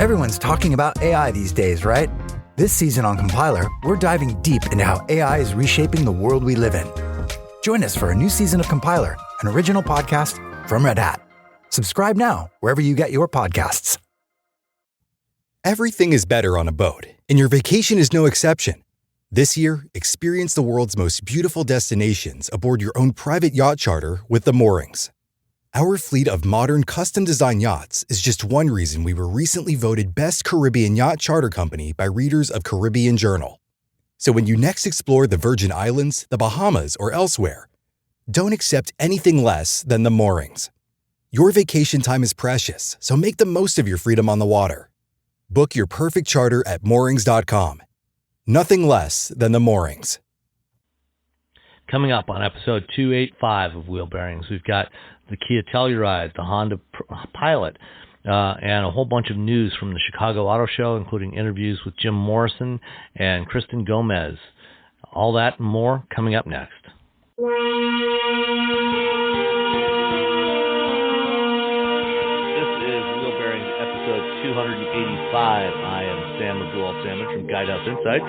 Everyone's talking about AI these days, right? This season on Compiler, we're diving deep into how AI is reshaping the world we live in. Join us for a new season of Compiler, an original podcast from Red Hat. Subscribe now wherever you get your podcasts. Everything is better on a boat, and your vacation is no exception. This year, experience the world's most beautiful destinations aboard your own private yacht charter with the Moorings. Our fleet of modern, custom-designed yachts is just one reason we were recently voted Best Caribbean Yacht Charter Company by readers of Caribbean Journal. So when you next explore the Virgin Islands, the Bahamas, or elsewhere, don't accept anything less than the Moorings. Your vacation time is precious, so make the most of your freedom on the water. Book your perfect charter at moorings.com. Nothing less than the Moorings. Coming up on episode 285 of Wheel Bearings, we've got the Kia Telluride, the Honda Pilot, and a whole bunch of news from the Chicago Auto Show, including interviews with Jim Morrison and Kristin Gomez. All that and more coming up next. This is Wheel Bearings episode 285. I am Sam Abdul-Samad from Guidehouse Insights.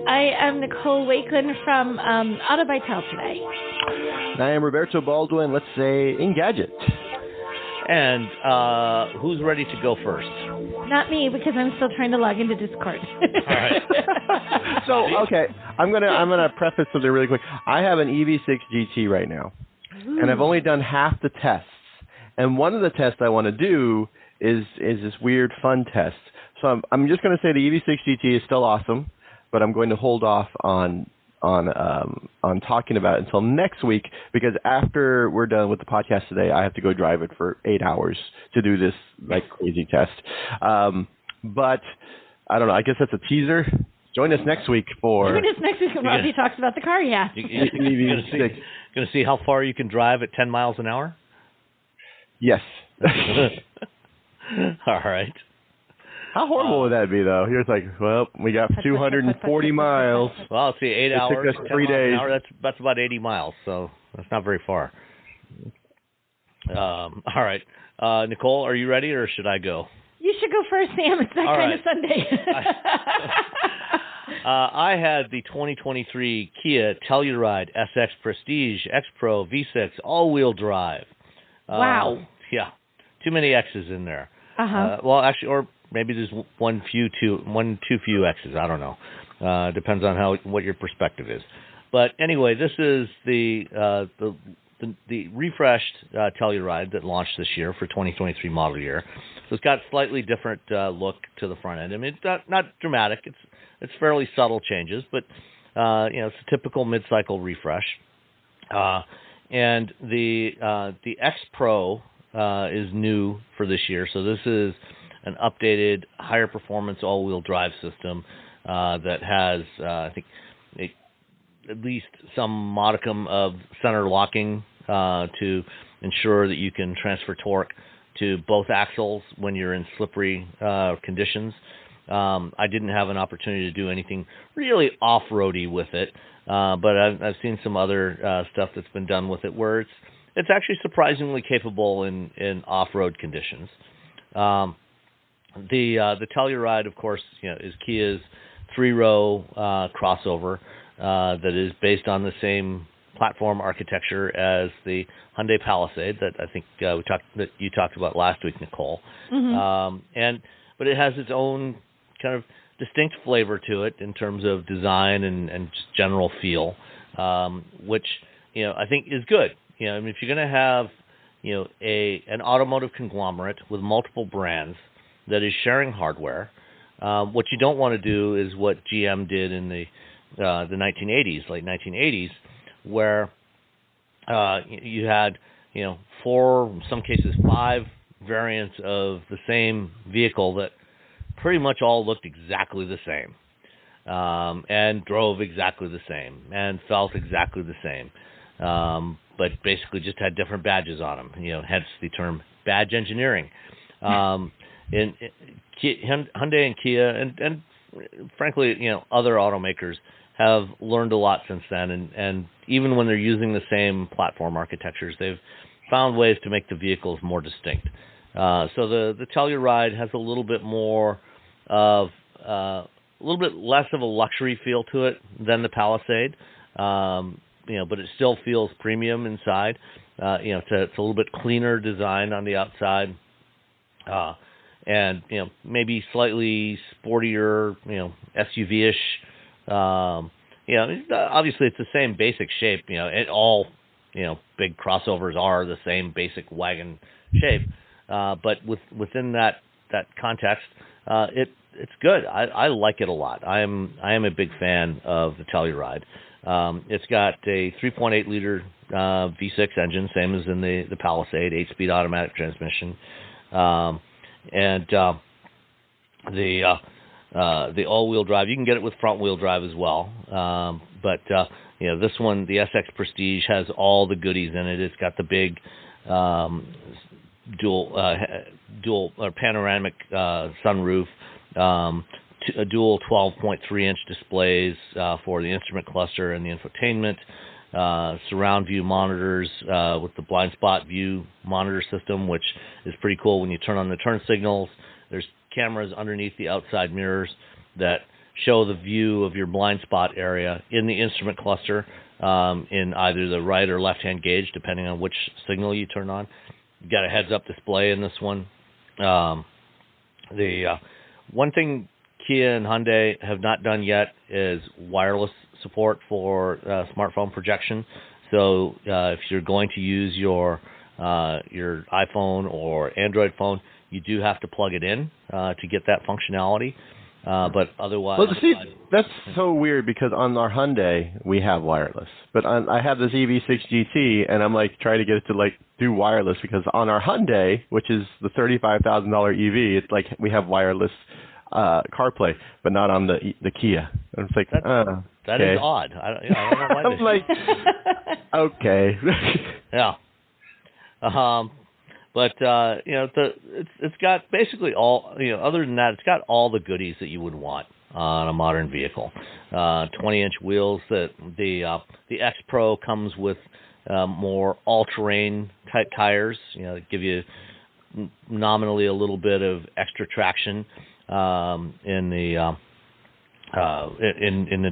I am Nicole Wakeland from Auto by Tel today. And I am Roberto Baldwin, let's say Engadget. And who's ready to go first? Not me, because I'm still trying to log into Discord. All right. So, okay, I'm gonna preface something really quick. I have an EV6 GT right now, and I've only done half the tests. And one of the tests I want to do is this weird fun test. So I'm just going to say the EV6 GT is still awesome, but I'm going to hold off on talking about it until next week, because after we're done with the podcast today, I have to go drive it for 8 hours to do this like crazy test. But I don't know. I guess that's a teaser. Join us next week for. Join us next week when Robbie talks about the car. Yeah. You're going to see how far you can drive at 10 miles an hour. Yes. All right. How horrible would that be, though? You're just like, well, we got 240 miles. Well, let's see, 8 hours. It took us 3 days. That's about 80 miles, so that's not very far. All right. Nicole, are you ready, or should I go? You should go first, Sam. It's that All kind right. of Sunday. I had the 2023 Kia Telluride SX Prestige X Pro V6 all-wheel drive. Wow. Yeah. Too many X's in there. Uh-huh. Well, actually, or maybe there's too few X's. I don't know. Depends on what your perspective is. But anyway, this is the refreshed Telluride that launched this year for 2023 model year. So it's got slightly different look to the front end. I mean, it's not dramatic. It's fairly subtle changes, but it's a typical mid-cycle refresh. And the X Pro is new for this year. So this is an updated, higher performance all-wheel drive system that has, I think, at least some modicum of center locking to ensure that you can transfer torque to both axles when you're in slippery conditions. I didn't have an opportunity to do anything really off-roady with it, but I've seen some other stuff that's been done with it where it's actually surprisingly capable in off-road conditions. The Telluride, of course, is Kia's 3-row crossover that is based on the same platform architecture as the Hyundai Palisade that I think you talked about last week, Nicole. Mm-hmm. But it has its own kind of distinct flavor to it in terms of design and just general feel, which I think is good. I mean, if you're going to have an automotive conglomerate with multiple brands that is sharing hardware, what you don't want to do is what GM did in the 1980s, late 1980s, where you had 4, in some cases 5 variants of the same vehicle that pretty much all looked exactly the same, and drove exactly the same, and felt exactly the same, but basically just had different badges on them. Hence the term badge engineering. In Hyundai and Kia, and frankly, other automakers have learned a lot since then, and even when they're using the same platform architectures, they've found ways to make the vehicles more distinct. So the Telluride has a little bit more of a little bit less of a luxury feel to it than the Palisade, but it still feels premium inside. It's a little bit cleaner design on the outside, and maybe slightly sportier, SUV-ish. Obviously it's the same basic shape. All big crossovers are the same basic wagon shape, but within that context, it's good. I like it a lot. I am a big fan of the Telluride. It's got a 3.8 liter V6 engine, same as in the Palisade, 8-speed automatic transmission, and the all-wheel drive. You can get it with front-wheel drive as well, but this one, the SX Prestige, has all the goodies in it. It's got the big dual or panoramic sunroof, a dual 12.3-inch displays for the instrument cluster and the infotainment, surround view monitors with the blind spot view monitor system, which is pretty cool. When you turn on the turn signals, there's cameras underneath the outside mirrors that show the view of your blind spot area in the instrument cluster in either the right or left-hand gauge, depending on which signal you turn on. You got a heads-up display in this one. The one thing Kia and Hyundai have not done yet is wireless support for smartphone projection. So if you're going to use your iPhone or Android phone, you do have to plug it in to get that functionality. But otherwise, well, see, that's so weird because on our Hyundai we have wireless, but I have this EV6 GT, and I'm trying to get it to do wireless because on our Hyundai, which is the $35,000 EV, it's we have wireless CarPlay, but not on the Kia. And it's that is odd. I don't know why. I'm okay. Yeah. But it's got basically all, other than that, it's got all the goodies that you would want on a modern vehicle. 20-inch wheels. The X Pro comes with more all-terrain type tires. That give you nominally a little bit of extra traction in the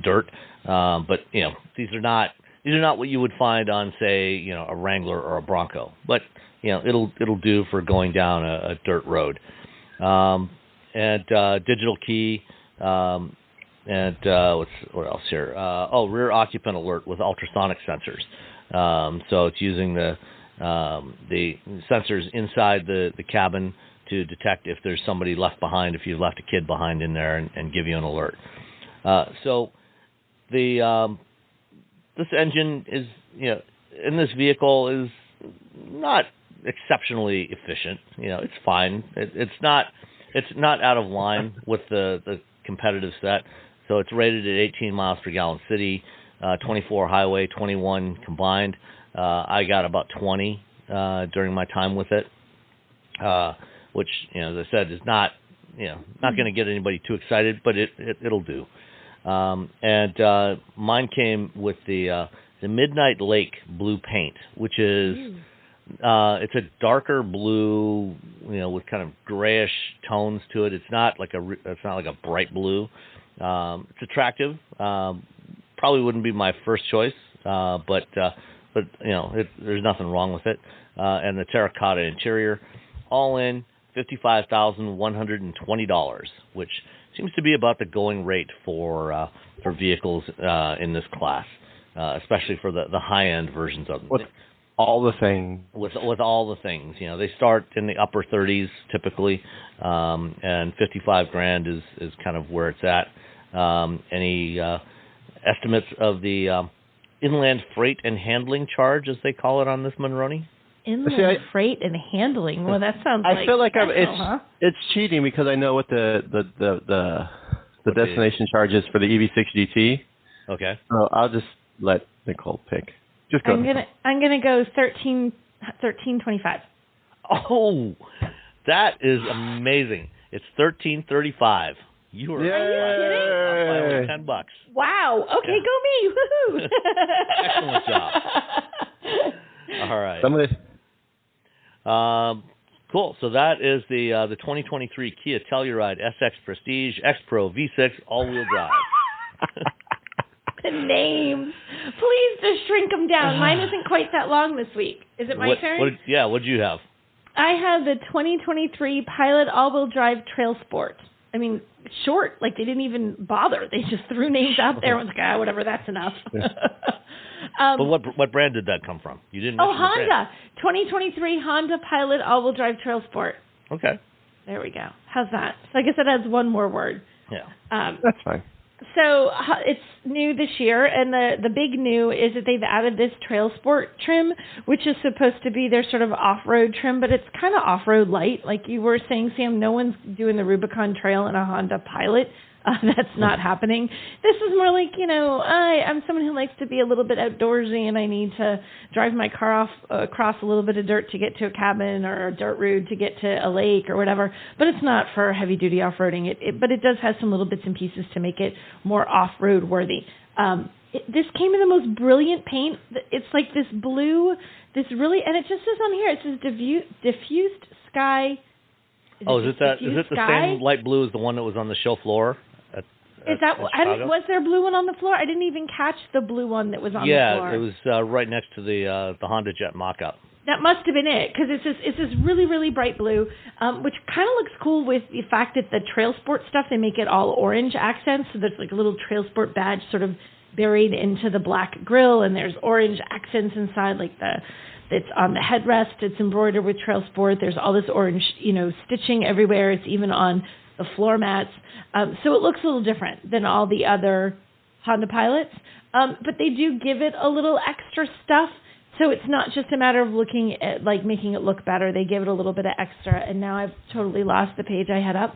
dirt. But these are not what you would find on, say, a Wrangler or a Bronco. But it'll do for going down a dirt road. And digital key, and what else here? Rear occupant alert with ultrasonic sensors. So it's using the sensors inside the cabin to detect if there's somebody left behind, if you've left a kid behind in there, and give you an alert. So this engine is, in this vehicle is not exceptionally efficient. It's fine. It's not out of line with the competitive set. So it's rated at 18 miles per gallon city, 24 highway, 21 combined. I got about 20 during my time with it, which, as I said, is not going to get anybody too excited, but it'll do. And mine came with the Midnight Lake blue paint, which is it's a darker blue, with kind of grayish tones to it. It's not like a bright blue. It's attractive. Probably wouldn't be my first choice, but there's nothing wrong with it. And the terracotta interior, all in $55,120, which seems to be about the going rate for vehicles in this class, especially for the high end versions of them. With all the things. With all the things, they start in the upper 30s typically, and $55,000 is kind of where it's at. Any estimates of the inland freight and handling charge, as they call it on this Monroney? Inland freight and handling. Well, that sounds. I feel like it's cheating because I know what the destination charge is for the EV6 GT. Okay. So I'll just let Nicole pick. Just go. I'm gonna go $13.25. Oh, that is amazing! It's $13.35. You are kidding? $10. Wow. Okay, go me. Woohoo! Excellent job. All right. Somebody. Cool. So that is the 2023 Kia Telluride SX Prestige X Pro V6 all-wheel drive. The names. Please just shrink them down. Mine isn't quite that long this week. Is it my turn? What did you have? I have the 2023 Pilot all-wheel drive Trailsport. I mean, short. Like, they didn't even bother. They just threw names out there and was like, whatever, that's enough. But what brand did that come from? You didn't mention the brand. 2023 Honda Pilot all-wheel drive Trailsport. Okay. There we go. How's that? So I guess that adds one more word. Yeah. That's fine. So it's new this year, and the big new is that they've added this Trailsport trim, which is supposed to be their sort of off-road trim, but it's kind of off-road light. Like you were saying, Sam, no one's doing the Rubicon Trail in a Honda Pilot. That's not happening. This is more like, I'm someone who likes to be a little bit outdoorsy, and I need to drive my car across a little bit of dirt to get to a cabin or a dirt road to get to a lake or whatever. But it's not for heavy-duty off-roading. But it does have some little bits and pieces to make it more off-road worthy. This came in the most brilliant paint. It's like this blue, and it just says on here, it says diffused sky. Is it the same light blue as the one that was on the show floor? Was there a blue one on the floor? I didn't even catch the blue one that was on the floor. Yeah, it was right next to the Honda Jet mock-up. That must have been it, because it's this really, really bright blue, which kind of looks cool with the fact that the Trailsport stuff, they make it all orange accents, so there's like a little Trailsport badge sort of buried into the black grille, and there's orange accents inside, like it's on the headrest. It's embroidered with Trailsport. There's all this orange, stitching everywhere. It's even on the floor mats. So it looks a little different than all the other Honda Pilots. But they do give it a little extra stuff. So it's not just a matter of looking at, making it look better. They give it a little bit of extra. And now I've totally lost the page I had up.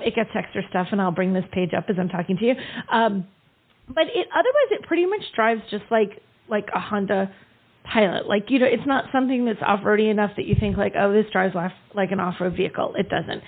It gets extra stuff, and I'll bring this page up as I'm talking to you. But otherwise, it pretty much drives just like a Honda Pilot. It's not something that's off-roady enough that you think this drives like an off-road vehicle. It doesn't.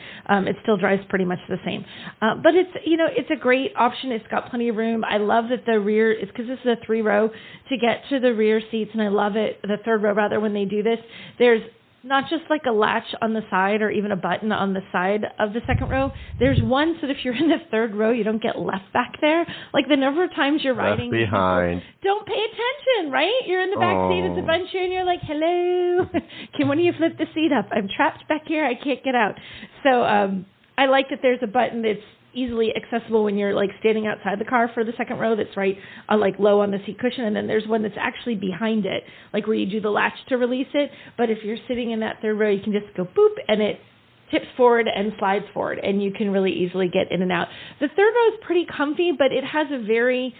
It still drives pretty much the same. But it's a great option. It's got plenty of room. I love that the rear is, because this is a 3-row, to get to the rear seats, and I love it, the 3rd row rather, when they do this. There's not just like a latch on the side or even a button on the side of the 2nd row. There's one so that if you're in the 3rd row, you don't get left back there. Like the number of times you're riding, left behind. Don't pay attention, right? You're in the back seat, it's a bunch of you, and you're like, hello, can one of you flip the seat up? I'm trapped back here, I can't get out. So I like that there's a button that's easily accessible when you're standing outside the car for the 2nd row, that's right low on the seat cushion, and then there's one that's actually behind it, where you do the latch to release it. But if you're sitting in that 3rd row, you can just go boop, and it tips forward and slides forward, and you can really easily get in and out. The 3rd row is pretty comfy, but it has a very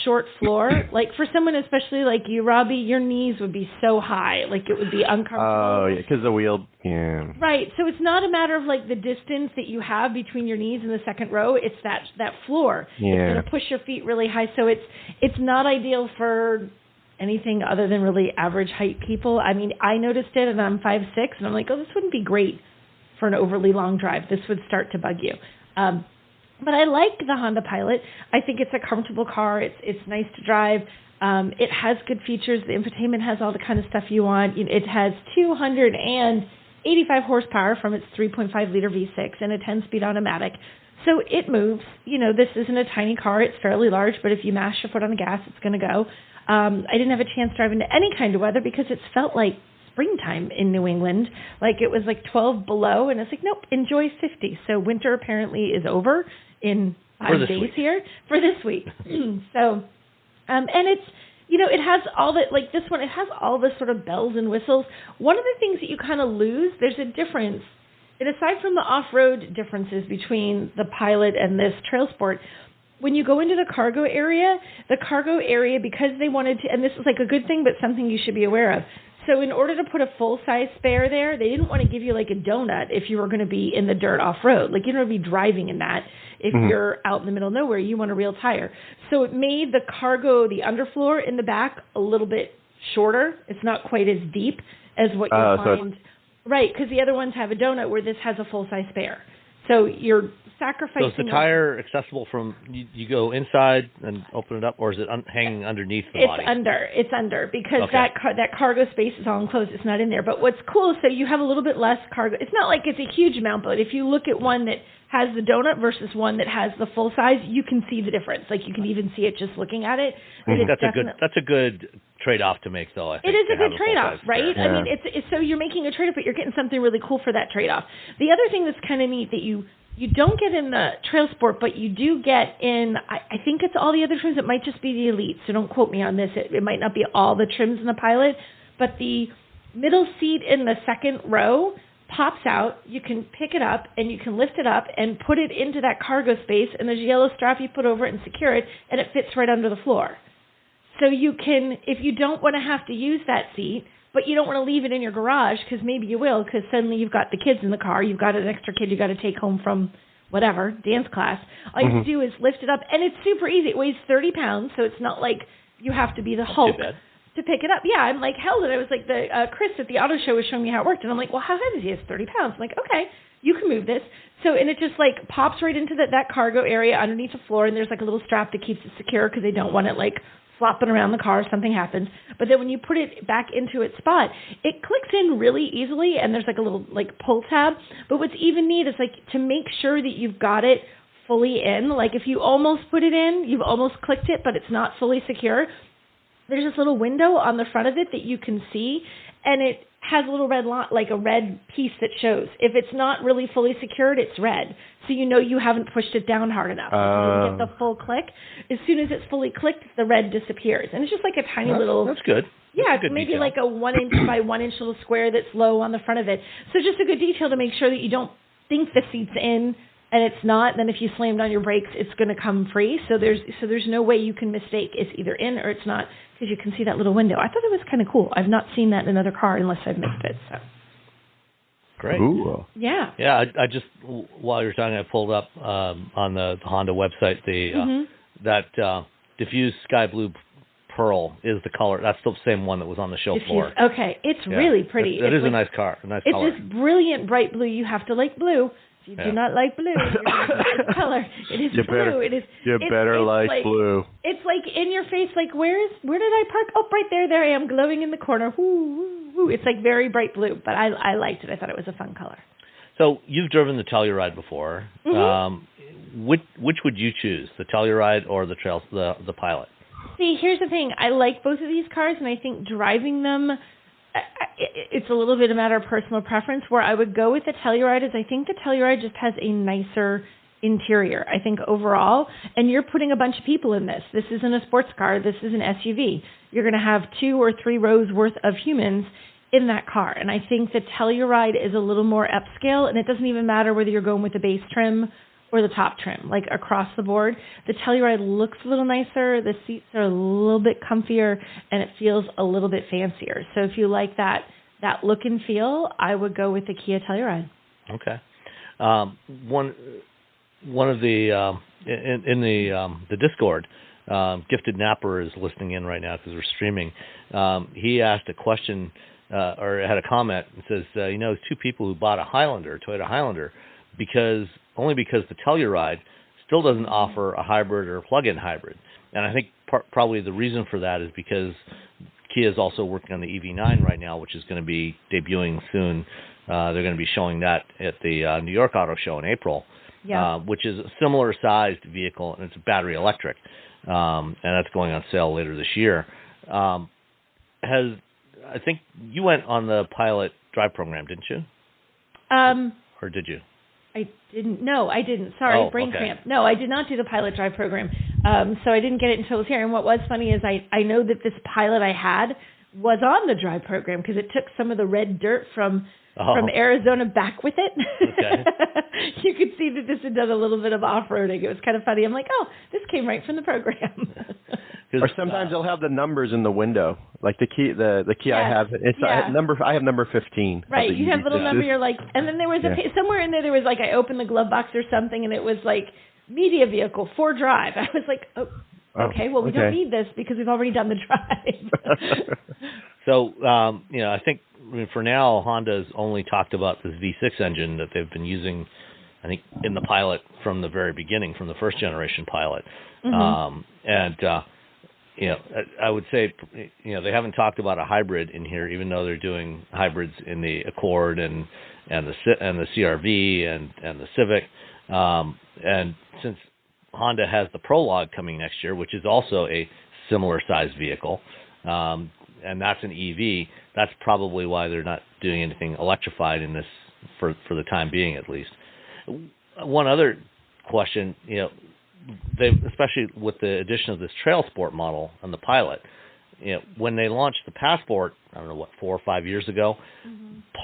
short floor. For someone especially like you, Robbie, your knees would be so high, it would be uncomfortable. Oh, yeah, because the wheel, yeah. Right, so it's not a matter of the distance that you have between your knees and the 2nd row. It's that floor. Yeah. It's going to push your feet really high, so it's not ideal for anything other than really average height people. I mean, I noticed it, and I'm 5'6", and I'm like, this wouldn't be great for an overly long drive. This would start to bug you. But I like the Honda Pilot. I think it's a comfortable car. It's nice to drive. It has good features. The infotainment has all the kind of stuff you want. It has 285 horsepower from its 3.5-liter V6 and a 10-speed automatic. So it moves. This isn't a tiny car. It's fairly large, but if you mash your foot on the gas, it's going to go. I didn't have a chance to drive into any kind of weather because it's felt like springtime in New England. It was 12 below, and it's nope, enjoy 50. So winter apparently is over in 5 days here for this week. So, and it's, it has all the, this one, it has all the sort of bells and whistles. One of the things that you kind of lose, there's a difference, and aside from the off-road differences between the Pilot and this Trailsport, when you go into the cargo area, because they wanted to, and this is a good thing, but something you should be aware of. So in order to put a full-size spare there, they didn't want to give you a donut if you were going to be in the dirt off-road. You don't want to be driving in that. If you're out in the middle of nowhere, you want a real tire. So it made the cargo, the underfloor in the back, a little bit shorter. It's not quite as deep as what you'll find. Right, because the other ones have a donut where this has a full-size spare. So you're sacrificing. So is the tire accessible from, you go inside and open it up, or is it hanging underneath the body? It's under because that cargo space is all enclosed. It's not in there. But what's cool is so you have a little bit less cargo. It's not like it's a huge amount, but if you look at one that has the donut versus one that has the full size, you can see the difference. Like you can even see it just looking at it. That's a good trade-off to make, though. I think, it is a good trade-off, right? Yeah. I mean, it's so you're making a trade-off, but you're getting something really cool for that trade-off. The other thing that's kind of neat that you don't get in the Trailsport, but you do get in, I think it's all the other trims. It might just be the Elite, so don't quote me on this. It might not be all the trims in the Pilot, but the middle seat in the second row pops out. You can pick it up, and you can lift it up and put it into that cargo space, and there's a yellow strap you put over it and secure it, and it fits right under the floor. So you can, if you don't want to have to use that seat, but you don't want to leave it in your garage because maybe you will because suddenly you've got the kids in the car, you've got an extra kid you got to take home from whatever, dance class. All you have to do is lift it up, and it's super easy. It weighs 30 pounds, so it's not like you have to be the Hulk to pick it up. Yeah, I'm like, held it. I was like, Chris at the auto show was showing me how it worked, and I'm like, well, how heavy is it? It's 30 pounds. I'm like, okay, you can move this. So, and it just like pops right into that cargo area underneath the floor, and there's like a little strap that keeps it secure because they don't want it like flopping around the car if something happens. But then when you put it back into its spot, it clicks in really easily, and there's like a little like pull tab. But what's even neat is like to make sure that you've got it fully in. Like if you almost put it in, you've almost clicked it, but it's not fully secure. There's this little window on the front of it that you can see, and it has a little red like a red piece that shows. If it's not really fully secured, it's red. So you know you haven't pushed it down hard enough. You get the full click. As soon as it's fully clicked, the red disappears. And it's just like a tiny little... That's good. Yeah, good maybe detail. like a 1 inch by 1 inch little square that's low on the front of it. So just a good detail to make sure that you don't think the seat's in and it's not. Then if you slammed on your brakes, it's going to come free. So there's no way you can mistake it's either in or it's not because you can see that little window. I thought that was kind of cool. I've not seen that in another car unless I've missed it. So. Great. Ooh. Yeah. Yeah, I just, while you were talking, I pulled up on the Honda website that diffused sky blue pearl is the color. That's the same one that was on the show floor. Okay, it's really pretty. That is a nice car, a nice color. It's this brilliant bright blue. You have to like blue. If you do not like blue, it's color. It is blue. You better like blue. It's like in your face. Like where did I park? Oh, right there. There I am, glowing in the corner. Woo, woo. It's like very bright blue, but I liked it. I thought it was a fun color. So you've driven the Telluride before. Mm-hmm. Which would you choose, the Telluride or the Pilot? See, here's the thing. I like both of these cars, and I think driving them, it's a little bit a matter of personal preference. Where I would go with the Telluride is I think the Telluride just has a nicer interior, I think, overall. And you're putting a bunch of people in this. This isn't a sports car. This is an SUV. You're going to have 2 or 3 rows worth of humans in that car. And I think the Telluride is a little more upscale, and it doesn't even matter whether you're going with the base trim or the top trim, like across the board. The Telluride looks a little nicer, the seats are a little bit comfier, and it feels a little bit fancier. So if you like that look and feel, I would go with the Kia Telluride. Okay. One of the in the Discord, Gifted Napper is listening in right now because we're streaming. He asked a question or had a comment. It says, 2 people who bought a Toyota Highlander, only because the Telluride still doesn't offer a hybrid or a plug-in hybrid. And I think probably the reason for that is because Kia is also working on the EV9 right now, which is going to be debuting soon. They're going to be showing that at the New York Auto Show in April, which is a similar sized vehicle, and it's battery electric. And that's going on sale later this year. I think you went on the Pilot drive program, didn't you? Or did you? I didn't. No, I didn't. Sorry, brain cramp. No, I did not do the Pilot drive program. So I didn't get it until it was here. And what was funny is I know that this Pilot I had was on the drive program because it took some of the red dirt from Arizona back with it. Okay. You could see that this had done a little bit of off-roading. It was kind of funny. I'm like, oh, this came right from the program. Or sometimes they'll have the numbers in the window, like the Kia I have. I have number 15. Right, you have a little number. You're like, and then there was somewhere in there was like I opened the glove box or something, and it was like media vehicle 4 drive. I was like, okay, well we don't need this because we've already done the drive. So I think for now Honda's only talked about this V6 engine that they've been using I think, in the Pilot from the very beginning, from the first generation Pilot. I would say, they haven't talked about a hybrid in here, even though they're doing hybrids in the Accord and the CR-V and the Civic. And since Honda has the Prologue coming next year, which is also a similar sized vehicle, and that's an EV, that's probably why they're not doing anything electrified in this for the time being, at least. One other question, they, especially with the addition of this Trailsport model on the Pilot, when they launched the Passport, I don't know, 4 or 5 years ago,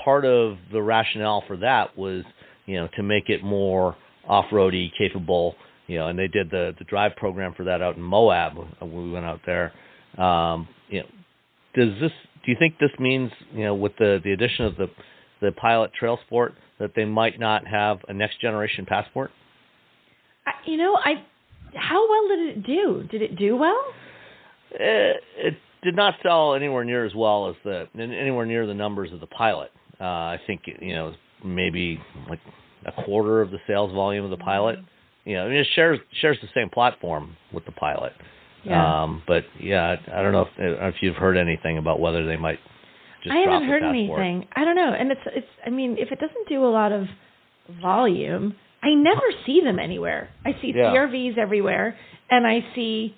part of the rationale for that was, to make it more off-roady capable, and they did the drive program for that out in Moab when we went out there. Do you think this means, with the addition of the Pilot Trailsport, that they might not have a next generation Passport? How well did it do? Did it do well? It did not sell anywhere near as well as anywhere near the numbers of the Pilot. I think maybe like a quarter of the sales volume of the Pilot. It shares the same platform with the Pilot. Yeah. But yeah, I don't know if you've heard anything about whether they might just I drop haven't heard the Passport. anything. I don't know. And it's. I mean, if it doesn't do a lot of volume, I never see them anywhere. I see CR-Vs everywhere, and I see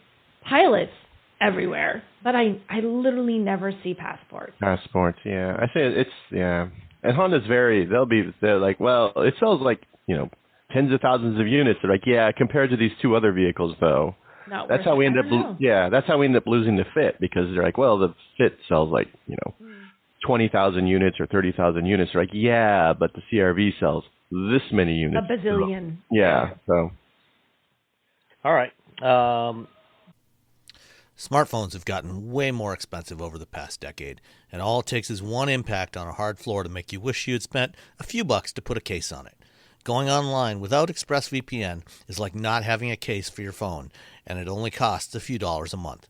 Pilots everywhere, but I literally never see Passports. Passports, yeah. I say and Honda's they're like, well, it sells like, tens of thousands of units. They're like, yeah, compared to these two other vehicles, though. That's how we end up. That's how we end up losing the Fit, because they're like, well, the Fit sells like 20,000 units or 30,000 units. They're like, yeah, but the CR-V sells this many units. A bazillion. Yeah. So. All right. Smartphones have gotten way more expensive over the past decade, and all it takes is one impact on a hard floor to make you wish you had spent a few bucks to put a case on it. Going online without ExpressVPN is like not having a case for your phone, and it only costs a few dollars a month.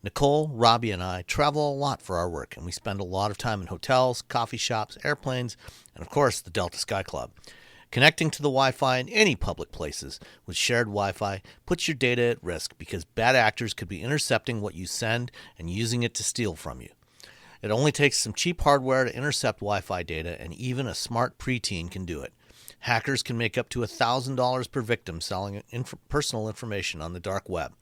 Nicole, Robbie, and I travel a lot for our work, and we spend a lot of time in hotels, coffee shops, airplanes, and of course the Delta Sky Club. Connecting to the Wi-Fi in any public places with shared Wi-Fi puts your data at risk because bad actors could be intercepting what you send and using it to steal from you. It only takes some cheap hardware to intercept Wi-Fi data, and even a smart preteen can do it. Hackers can make up to $1,000 per victim selling personal information on the dark web.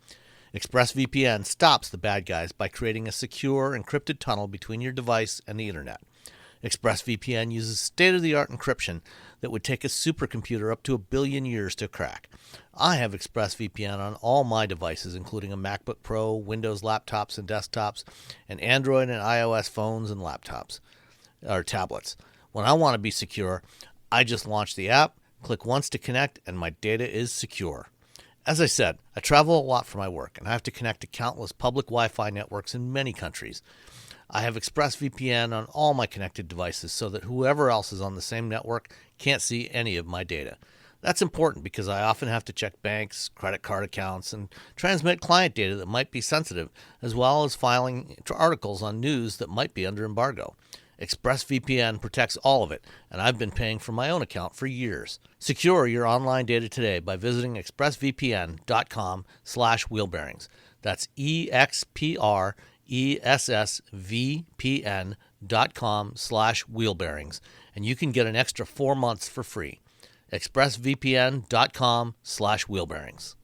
ExpressVPN stops the bad guys by creating a secure, encrypted tunnel between your device and the internet. ExpressVPN uses state-of-the-art encryption that would take a supercomputer up to 1 billion years to crack. I have ExpressVPN on all my devices, including a MacBook Pro, Windows laptops and desktops, and Android and iOS phones and laptops, or tablets. When I want to be secure, I just launch the app, click once to connect, and my data is secure. As I said, I travel a lot for my work, and I have to connect to countless public Wi-Fi networks in many countries. I have ExpressVPN on all my connected devices so that whoever else is on the same network can't see any of my data. That's important because I often have to check banks, credit card accounts, and transmit client data that might be sensitive, as well as filing articles on news that might be under embargo. ExpressVPN protects all of it, and I've been paying for my own account for years. Secure your online data today by visiting expressvpn.com/wheelbearings. That's expressvpn.com/wheelbearings, and you can get an extra 4 months for free. expressvpn.com/wheelbearings.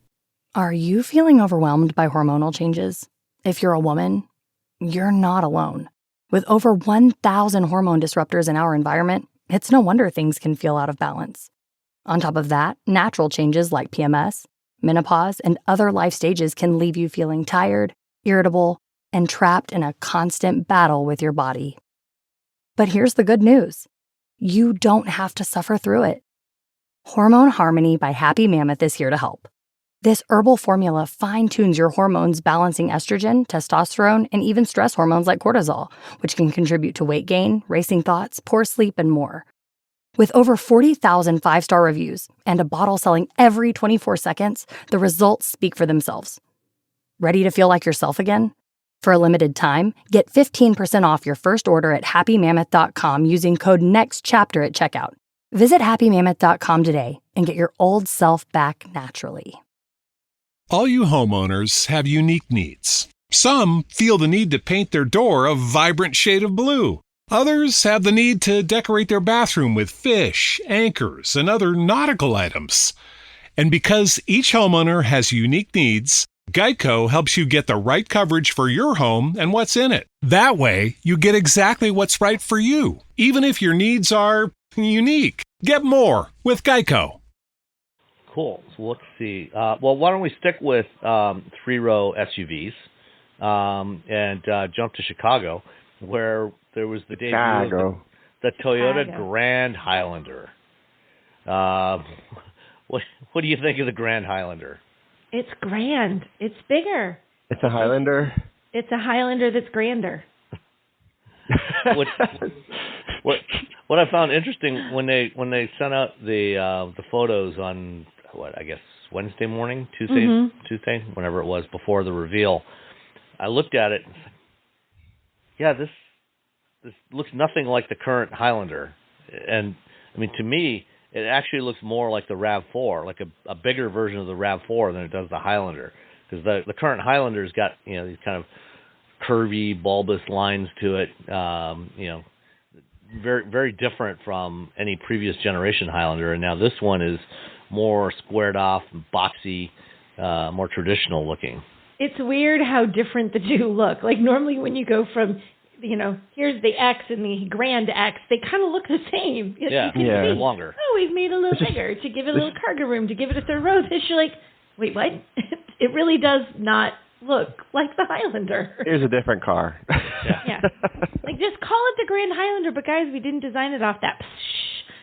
Are you feeling overwhelmed by hormonal changes? If you're a woman, you're not alone. With over 1,000 hormone disruptors in our environment, it's no wonder things can feel out of balance. On top of that, natural changes like PMS, menopause, and other life stages can leave you feeling tired, irritable, and trapped in a constant battle with your body. But here's the good news. You don't have to suffer through it. Hormone Harmony by Happy Mammoth is here to help. This herbal formula fine-tunes your hormones, balancing estrogen, testosterone, and even stress hormones like cortisol, which can contribute to weight gain, racing thoughts, poor sleep, and more. With over 40,000 five-star reviews and a bottle selling every 24 seconds, the results speak for themselves. Ready to feel like yourself again? For a limited time, get 15% off your first order at happymammoth.com using code NEXTCHAPTER at checkout. Visit happymammoth.com today and get your old self back naturally. All you homeowners have unique needs. Some feel the need to paint their door a vibrant shade of blue. Others have the need to decorate their bathroom with fish, anchors, and other nautical items. And because each homeowner has unique needs, Geico helps you get the right coverage for your home and what's in it. That way, you get exactly what's right for you, even if your needs are unique. Get more with Geico. Cool. So let's see. Well, why don't we stick with three-row SUVs and jump to Chicago, where there was the debut of the Toyota Grand Highlander. What do you think of the Grand Highlander? It's grand. It's bigger. It's a Highlander. It's a Highlander that's grander. What I found interesting when they sent out the photos on Wednesday morning, Tuesday, whenever it was before the reveal, I looked at it and said, yeah, this looks nothing like the current Highlander. And I mean, to me, it actually looks more like the RAV4, like a bigger version of the RAV4 than it does the Highlander, because the current Highlander's got these kind of curvy, bulbous lines to it, very very different from any previous generation Highlander, and now this one is more squared off, boxy, more traditional looking. It's weird how different the two look. Like normally when you go from here's the X and the Grand X, they kind of look the same. Yeah, longer. Oh, we've made it a little bigger to give it a little cargo room, to give it a third row. This you're like, wait, what? It really does not look like the Highlander. Here's a different car. Yeah. Like, just call it the Grand Highlander, but guys, we didn't design it off that.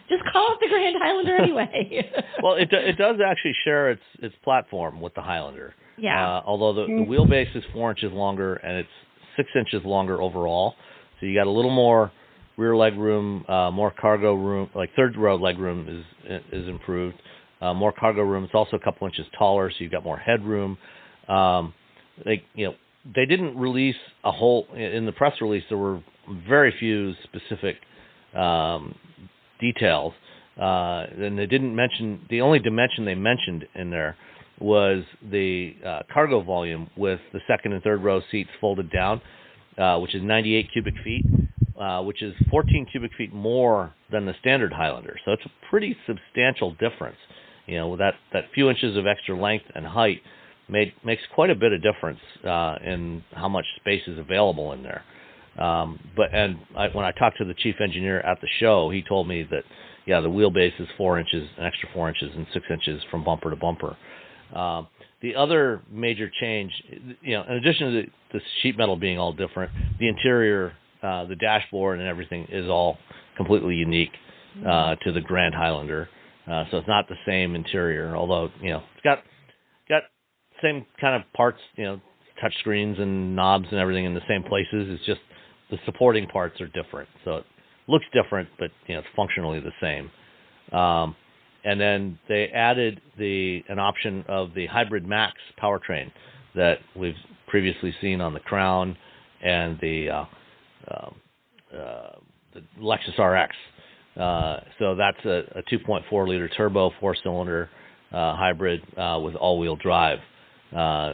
Just call it the Grand Highlander anyway. Well, it does actually share its platform with the Highlander. Yeah. Although the wheelbase is 4 inches longer and it's 6 inches longer overall, so you got a little more rear leg room, more cargo room. Like third row leg room is improved. More cargo room. It's also a couple inches taller, so you've got more headroom. They didn't release a whole in the press release. There were very few specific details, and they didn't mention the only dimension they mentioned in there was the cargo volume with the second and third row seats folded down, which is 98 cubic feet, which is 14 cubic feet more than the standard Highlander. So it's a pretty substantial difference. With that few inches of extra length and height makes quite a bit of difference in how much space is available in there. When I talked to the chief engineer at the show, he told me that the wheelbase is 4 inches, an extra 4 inches, and 6 inches from bumper to bumper. The other major change, in addition to the sheet metal being all different, the interior, the dashboard and everything is all completely unique to the Grand Highlander. So it's not the same interior, although, it's got same kind of parts, touch screens and knobs and everything in the same places. It's just the supporting parts are different. So it looks different, but, it's functionally the same. And then they added an option of the Hybrid Max powertrain that we've previously seen on the Crown and the Lexus RX. So that's a 2.4 liter turbo 4-cylinder hybrid with all-wheel drive,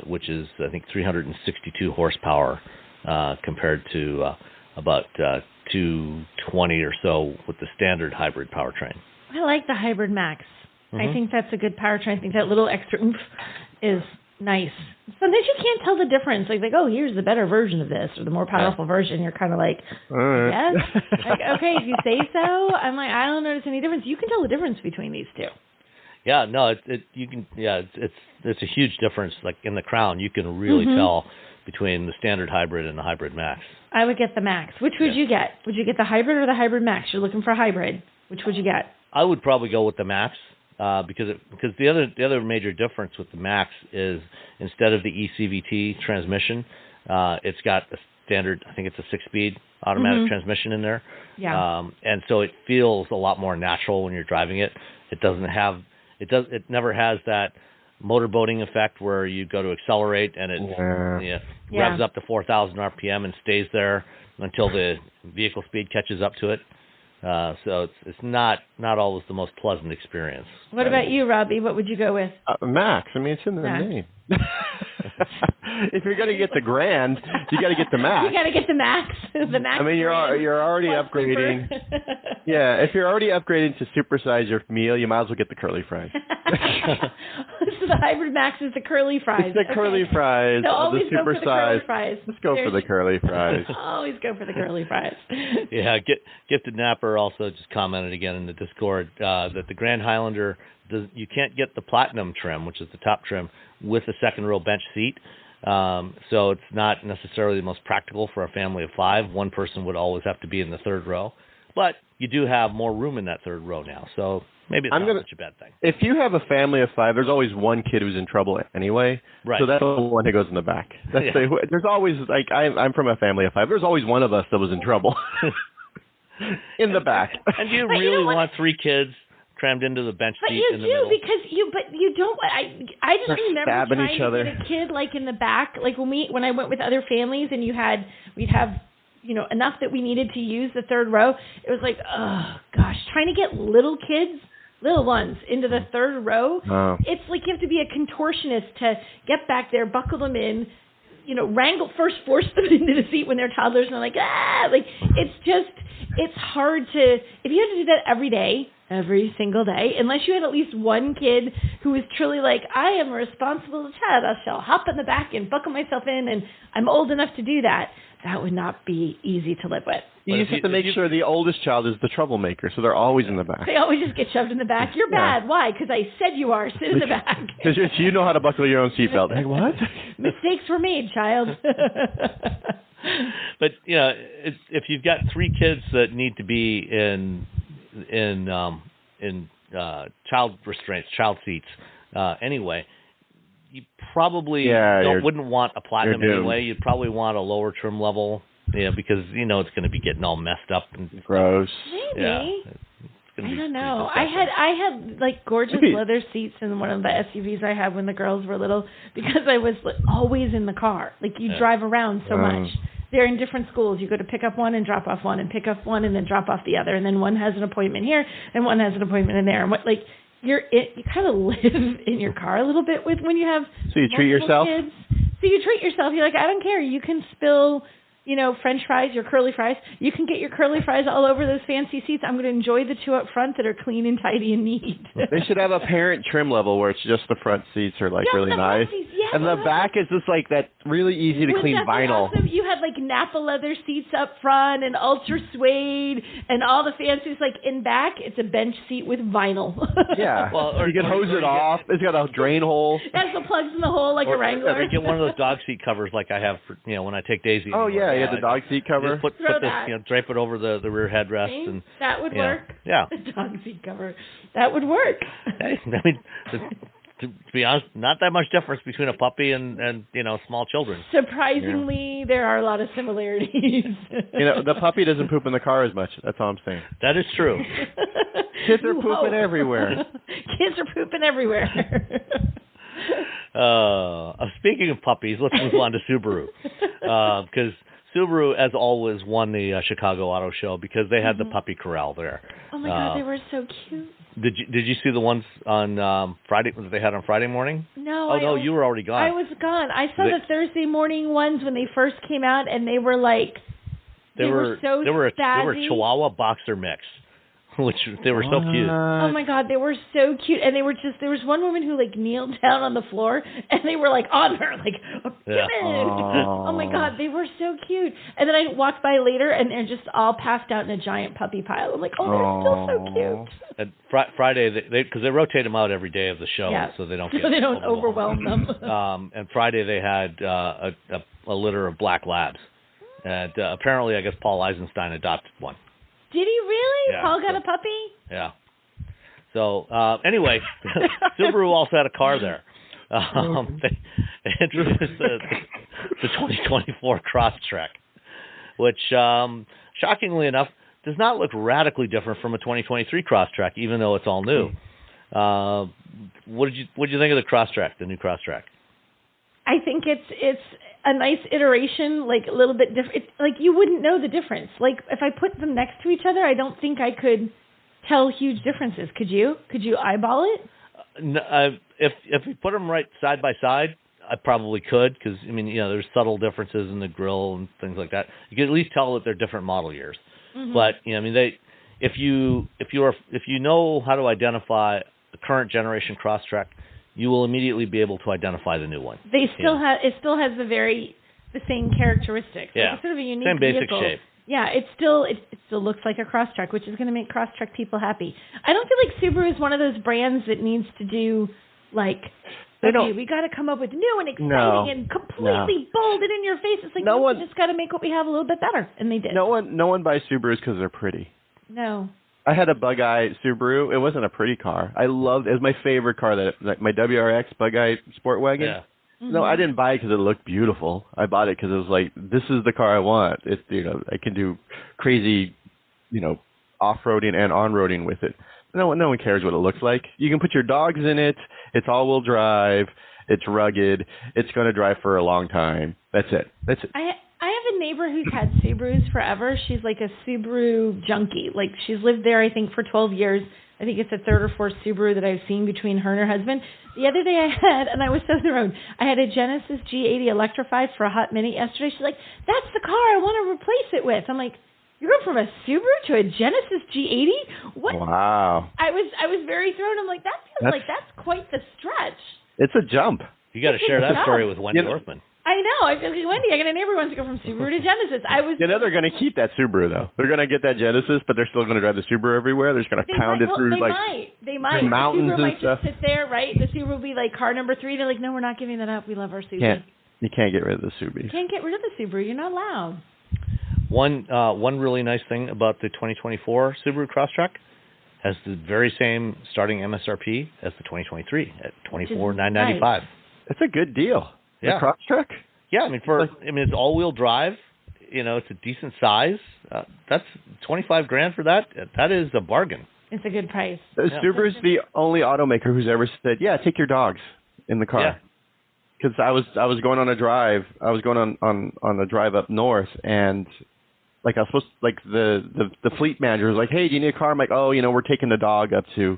which is I think 362 horsepower compared to about 220 or so with the standard hybrid powertrain. I like the Hybrid Max. Mm-hmm. I think that's a good powertrain. I think that little extra oomph is nice. Sometimes you can't tell the difference. Like, here's the better version of this or the more powerful version. You're kind of like, yes? Like, okay, if you say so. I'm like, I don't notice any difference. You can tell the difference between these two. Yeah, no, it's a huge difference. Like in the Crown, you can really tell between the standard hybrid and the Hybrid Max. I would get the Max. Which would you get? Would you get the hybrid or the Hybrid Max? You're looking for a hybrid. Which would you get? I would probably go with the Max because the other major difference with the Max is instead of the eCVT transmission, it's got a standard. I think it's a 6-speed automatic transmission in there. Yeah. And so it feels a lot more natural when you're driving it. It never has that motorboating effect where you go to accelerate and it revs up to 4,000 RPM and stays there until the vehicle speed catches up to it. So it's not always the most pleasant experience. What about you, Robbie? What would you go with? Max. I mean, it's in the name. If you're going to get the Grand, you got to get the Max. You got to get the Max. The Max. I mean, you're already upgrading. Yeah, if you're already upgrading to supersize your meal, you might as well get the curly fries. So the Hybrid Max is the curly fries. It's the curly fries. So always the go for the curly fries. Let's go for the curly fries. Always go for the curly fries. Yeah, Gifted Napper also just commented again in the Discord that the Grand Highlander, you can't get the Platinum trim, which is the top trim, with a second row bench seat. So it's not necessarily the most practical for a family of 5. One person would always have to be in the third row. But you do have more room in that third row now. So maybe it's not such a bad thing. If you have a family of 5, there's always one kid who's in trouble anyway. Right. So that's the one who goes in the back. There's always, like, I'm from a family of 5. There's always one of us that was in trouble in the back. And do you really want 3 kids crammed into the bench seat in the middle? But you don't. I just remember stabbing trying each other. to get a kid like in the back, like when I went with other families and we'd have enough that we needed to use the third row. It was like, oh gosh, trying to get little ones into the third row. Oh. It's like you have to be a contortionist to get back there, buckle them in, force them into the seat when they're toddlers, and they're like, it's hard to, if you had to do that every day, every single day, unless you had at least one kid who was truly like, I am a responsible child, I shall hop in the back and buckle myself in, and I'm old enough to do that. That would not be easy to live with. You just have to make sure the oldest child is the troublemaker, so they're always in the back. They always just get shoved in the back. You're bad. Why? Because I said you are. Sit in the back. Because you know how to buckle your own seatbelt. Like, what? Mistakes were made, child. But if you've got 3 kids that need to be in child restraints, child seats, anyway, you probably wouldn't want a Platinum anyway. You'd probably want a lower trim level, because it's going to be getting all messed up and gross. Maybe. Yeah, I don't know. I had like gorgeous leather seats in one of the SUVs I had when the girls were little, because I was always in the car. Like you drive around so much. They're in different schools. You go to pick up one and drop off one, and pick up one and then drop off the other, and then one has an appointment here and one has an appointment in there. And you kind of live in your car a little bit when you have. So you treat yourself. Kids. So you treat yourself. You're like, I don't care. You can spill, French fries, your curly fries. You can get your curly fries all over those fancy seats. I'm going to enjoy the 2 up front that are clean and tidy and neat. They should have a parent trim level where it's just the front seats are really nice. And the back is just like that really easy to clean vinyl. Awesome? You had like Napa leather seats up front and ultra suede and all the fancies. Like in back, it's a bench seat with vinyl. Yeah. Well, you can hose it off. It's got a drain hole. It has the plugs in the hole like a Wrangler. Or get one of those dog seat covers like I have for when I take Daisy. Oh yeah, you have the dog seat cover. Just put this, drape it over the rear headrest, and that would work. Yeah. The dog seat cover. That would work. Hey, I mean, to be honest, not that much difference between a puppy and small children. Surprisingly, there are a lot of similarities. The puppy doesn't poop in the car as much. That's all I'm saying. That is true. Kids are pooping everywhere. Kids are pooping everywhere. Speaking of puppies, let's move on to Subaru, because Subaru, as always, won the Chicago Auto Show because they had the puppy corral there. Oh my God, they were so cute. Did you see the ones on Friday that they had on Friday morning? No. Oh no, you were already gone. I was gone. I saw the Thursday morning ones when they first came out, and they were like they were so they were a Chihuahua boxer mix. Which they were so cute. Oh my God, they were so cute, and they were there was one woman who kneeled down on the floor, and they were on her, oh my God, they were so cute. And then I walked by later, and they're just all passed out in a giant puppy pile. I'm like, they're still so cute. And Friday, because they rotate them out every day of the show, so they don't overwhelm them. And Friday they had a litter of black labs, and apparently, I guess Paul Eisenstein adopted one. Did he really? Yeah, Paul got a puppy? Yeah. So, anyway, Subaru also had a car there. They introduced the 2024 CrossTrek, which, shockingly enough, does not look radically different from a 2023 CrossTrek, even though it's all new. What did you think of the CrossTrek, the new CrossTrek? I think it's a nice iteration, like a little bit different. Like you wouldn't know the difference. Like if I put them next to each other, I don't think I could tell huge differences. Could you? Could you eyeball it? No, if we put them right side by side, I probably could, because I mean, there's subtle differences in the grille and things like that. You can at least tell that they're different model years. Mm-hmm. But if you know how to identify the current generation CrossTrek, you will immediately be able to identify the new one. It still has the same characteristics. Yeah, like it's sort of a unique same basic vehicle. shape. Yeah, it still looks like a CrossTrek, which is going to make CrossTrek people happy. I don't feel like Subaru is one of those brands that needs to do like, we got to come up with new and exciting and completely bold and in your face. It's like we just got to make what we have a little bit better, and they did. No one buys Subarus because they're pretty. No. I had a bug-eye Subaru. It wasn't a pretty car. I loved it. It was my favorite car, like my WRX bug-eye sport wagon. Yeah. Mm-hmm. No, I didn't buy it because it looked beautiful. I bought it because it was like, this is the car I want. It's I can do crazy, off-roading and on-roading with it. No one cares what it looks like. You can put your dogs in it. It's all-wheel drive. It's rugged. It's going to drive for a long time. That's it. I have a neighbor who's had Subarus forever. She's like a Subaru junkie. Like she's lived there, I think, for 12 years. I think it's the third or fourth Subaru that I've seen between her and her husband. The other day and I was on the road, I had a Genesis G80 electrified for a hot minute yesterday. She's like, that's the car I want to replace it with. I'm like, you're going from a Subaru to a Genesis G80? What? Wow. I was very thrown. I'm like, that feels like that's quite the stretch. It's a jump. You got to share that story with Wendy Orthman. I know. I feel like, Wendy, I got a neighbor who wants to go from Subaru to Genesis. They're going to keep that Subaru, though. They're going to get that Genesis, but they're still going to drive the Subaru everywhere. They're just going to pound it through, They might. mountains the Subaru and might stuff. Just sit there, right? The Subaru will be like car number 3. They're like, no, we're not giving that up. We love our Subaru. You can't get rid of the Subaru. You can't get rid of the Subaru. You're not allowed. One really nice thing about the 2024 Subaru CrossTrek has the very same starting MSRP as the 2023 at $24,995. Nice. That's a good deal. Yeah. The CrossTrek? Yeah, it's all-wheel drive. It's a decent size. That's $25,000 for that. That is a bargain. It's a good price. Subaru's the only automaker who's ever said, "Yeah, take your dogs in the car." Yeah. Because I was going on a drive. I was going on a drive up north, and I was supposed to, the fleet manager was like, "Hey, do you need a car?" I'm like, "Oh, we're taking the dog up to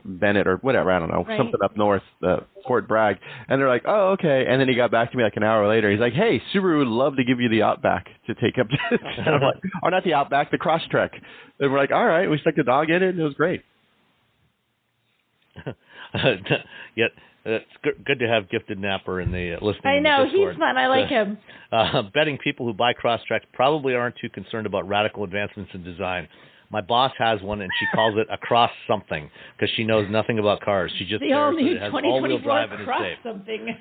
Bennett or whatever, I don't know, something up north, Fort Bragg." And they're like, "Oh, okay." And then he got back to me like an hour later. He's like, "Hey, Subaru would love to give you the Outback to take up to," and I'm like, "Oh, not the Outback, the CrossTrek." And we're like, "All right." We stuck the dog in it, and it was great. Yet it's good to have Gifted Napper in the listening. I know, Discord. he's fun. I like him. Betting people who buy CrossTreks probably aren't too concerned about radical advancements in design. My boss has one, and she calls it a cross something because she knows nothing about cars. She just the all-new it has all-wheel drive and cross it's safe. Something.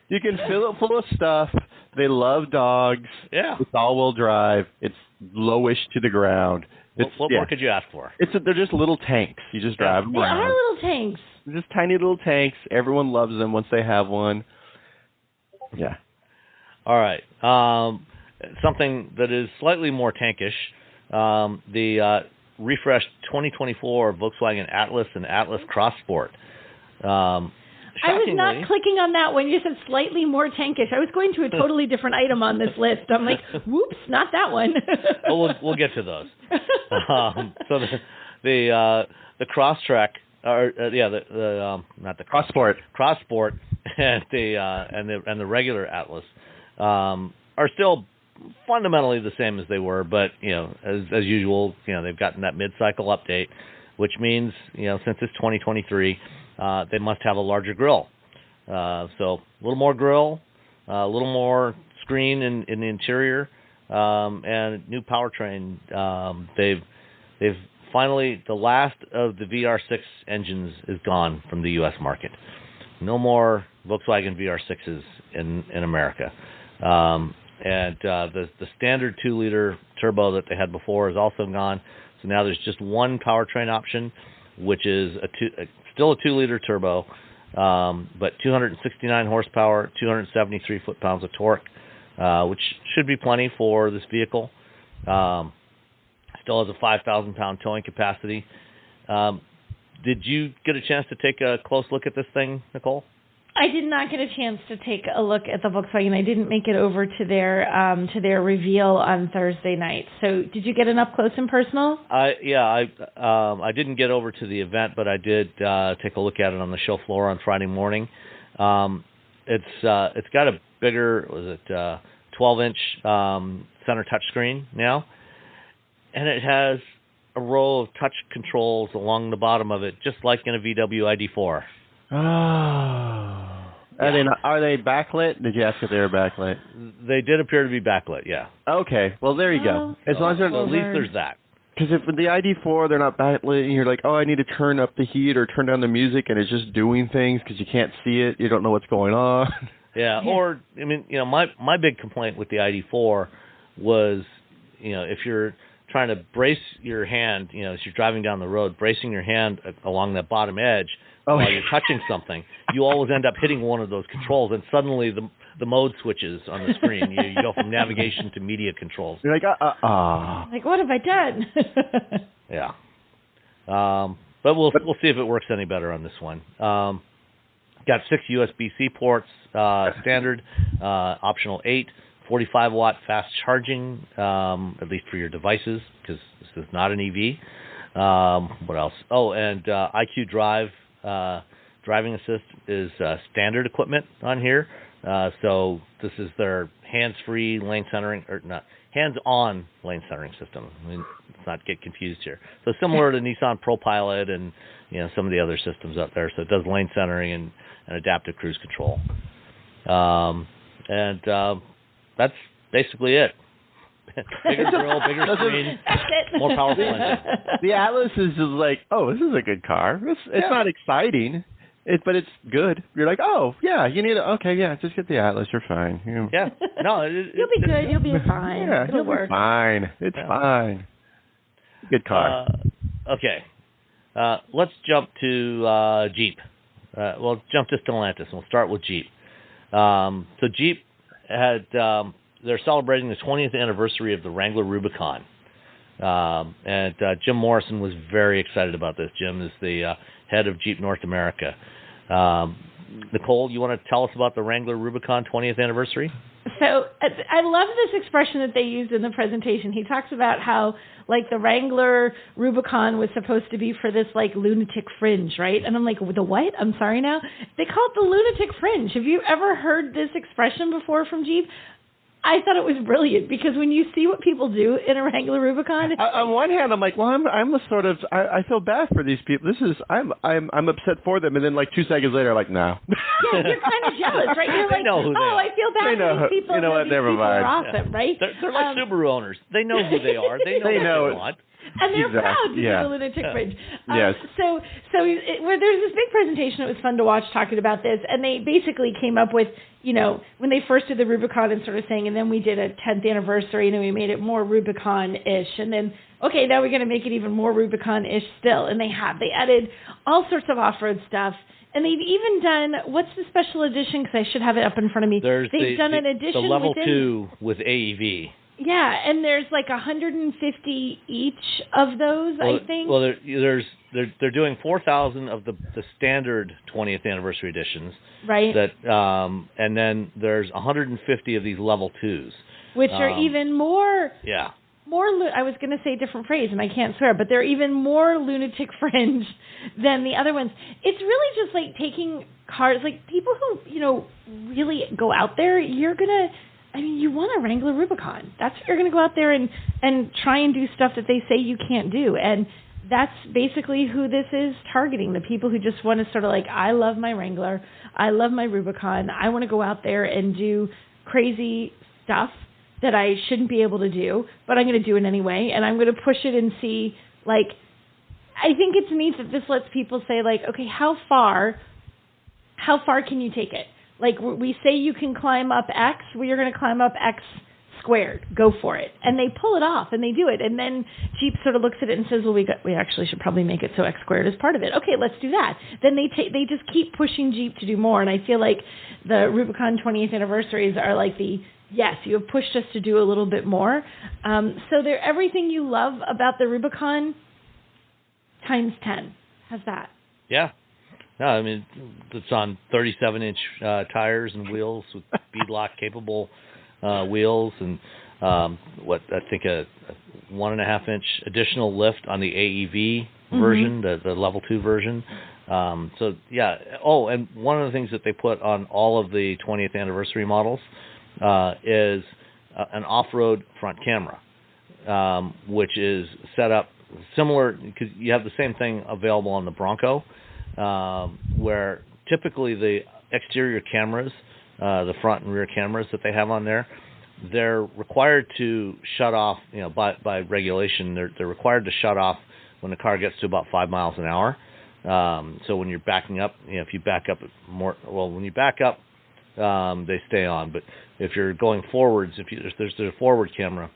You can fill it full of stuff. They love dogs. Yeah. It's all-wheel drive. It's lowish to the ground. What more could you ask for? They're just little tanks. You just drive them around. They are little tanks. They're just tiny little tanks. Everyone loves them once they have one. Yeah. All right. Something that is slightly more tankish. The refreshed 2024 Volkswagen Atlas and Atlas CrossSport. I was not clicking on that when you said slightly more tankish. I was going to a totally different item on this list. I'm like, whoops, not that one. Well, we'll get to those. So the CrossTrek, not the CrossSport, and the regular Atlas are still fundamentally the same as they were, but as usual, they've gotten that mid-cycle update, which means since it's 2023, they must have a larger grille. So a little more grille, a little more screen in the interior, and new powertrain. They've finally, the last of the VR6 engines is gone from the U.S. market. No more Volkswagen VR6s in America. And the standard 2-liter turbo that they had before is also gone. So now there's just one powertrain option, which is still a 2-liter turbo, but 269 horsepower, 273 foot-pounds of torque, which should be plenty for this vehicle. Still has a 5,000-pound towing capacity. Did you get a chance to take a close look at this thing, Nicole? I did not get a chance to take a look at the Volkswagen. I didn't make it over to their reveal on Thursday night. So did you get an up close and personal? I didn't get over to the event, but I did take a look at it on the show floor on Friday morning. It's got a bigger 12-inch center touchscreen now, and it has a row of touch controls along the bottom of it, just like in a VW ID4. Oh. Are they backlit? Did you ask if they were backlit? They did appear to be backlit, yeah. Okay, well, there you go. As long as they're, so at least there's that. Because if with the ID4, they're not backlit, and you're like, oh, I need to turn up the heat or turn down the music, and it's just doing things because you can't see it. You don't know what's going on. Yeah, or, I mean, my big complaint with the ID4 was, if you're trying to brace your hand, as you're driving down the road, bracing your hand along that bottom edge while you're touching something, you always end up hitting one of those controls, and suddenly the mode switches on the screen. You go from navigation to media controls. You're like, Like, what have I done? Yeah. But we'll see if it works any better on this one. Got 6 USB-C ports, standard, optional 8, 45-watt fast charging, at least for your devices, because this is not an EV. What else? Oh, and IQ Drive driving assist is standard equipment on here. So this is their hands-free lane centering, or not, hands-on lane centering system. I mean, let's not get confused here. So similar to Nissan ProPilot and some of the other systems out there. So it does lane centering and adaptive cruise control. And that's basically it. Bigger grill, bigger screen, more powerful engine. The Atlas is just like, oh, this is a good car. It's not exciting, but it's good. You're like, oh, yeah, you need just get the Atlas. You're fine. Yeah. No, you'll be good. You'll be fine. Yeah, it'll work. Fine. It's fine. Good car. Okay. Let's jump to Jeep. We'll jump to Stellantis, and we'll start with Jeep. So Jeep had... they're celebrating the 20th anniversary of the Wrangler Rubicon. And Jim Morrison was very excited about this. Jim is the head of Jeep North America. Nicole, you want to tell us about the Wrangler Rubicon 20th anniversary? So I love this expression that they used in the presentation. He talks about how, the Wrangler Rubicon was supposed to be for this, lunatic fringe, right? And I'm like, the what? I'm sorry now? They call it the lunatic fringe. Have you ever heard this expression before from Jeep? I thought it was brilliant because when you see what people do in a Wrangler Rubicon, on one hand I'm like, well, I'm a sort of I feel bad for these people. I'm upset for them, and then 2 seconds later, I'm like, no. Yeah, you're kind of jealous, right? You're like, I feel bad for these people. You know what? Never mind. Are awesome, right? They're like Subaru owners. They know who they are. They know what they want. And they're proud to be the lunatic fringe. Yes. So there's this big presentation. It was fun to watch talking about this, and they basically came up with, when they first did the Rubicon and sort of saying, and then we did a 10th anniversary, and then we made it more Rubicon-ish, and then now we're going to make it even more Rubicon-ish still, and they added all sorts of off-road stuff. And they've even done, what's the special edition? Because I should have it up in front of me. They've done an edition the level 2 with AEV. Yeah, and there's 150 each of those, I think. Well, they're doing 4,000 of the standard 20th anniversary editions. Right. And then there's 150 of these level 2s. Which are even more... Yeah. I was going to say a different phrase, and I can't swear, but they're even more lunatic fringe than the other ones. It's really just taking cars, people who, really go out there, you're going to... you want a Wrangler Rubicon. That's you're going to go out there and try and do stuff that they say you can't do. And that's basically who this is targeting, the people who just want to sort of I love my Wrangler. I love my Rubicon. I want to go out there and do crazy stuff that I shouldn't be able to do, but I'm going to do it anyway. And I'm going to push it and see, I think it's neat that this lets people say, okay, how far can you take it? We say you can climb up X, well, you're going to climb up X squared. Go for it. And they pull it off, and they do it. And then Jeep sort of looks at it and says, well, we actually should probably make it so X squared is part of it. Okay, let's do that. Then they just keep pushing Jeep to do more. And I feel like the Rubicon 20th anniversaries are yes, you have pushed us to do a little bit more. So they're everything you love about the Rubicon times 10. How's that? Yeah. No, I mean, it's on 37-inch tires and wheels with beadlock capable wheels, and I think a 1.5-inch additional lift on the AEV version, the level 2 version. So yeah. Oh, and one of the things that they put on all of the 20th anniversary models is an off-road front camera, which is set up similar, because you have the same thing available on the Bronco, where typically the exterior cameras, the front and rear cameras that they have on there, they're required to shut off, by regulation, they're required to shut off when the car gets to about 5 miles an hour. So when you're backing up, if you back up when you back up, they stay on. But if you're going forwards, if there's a forward camera,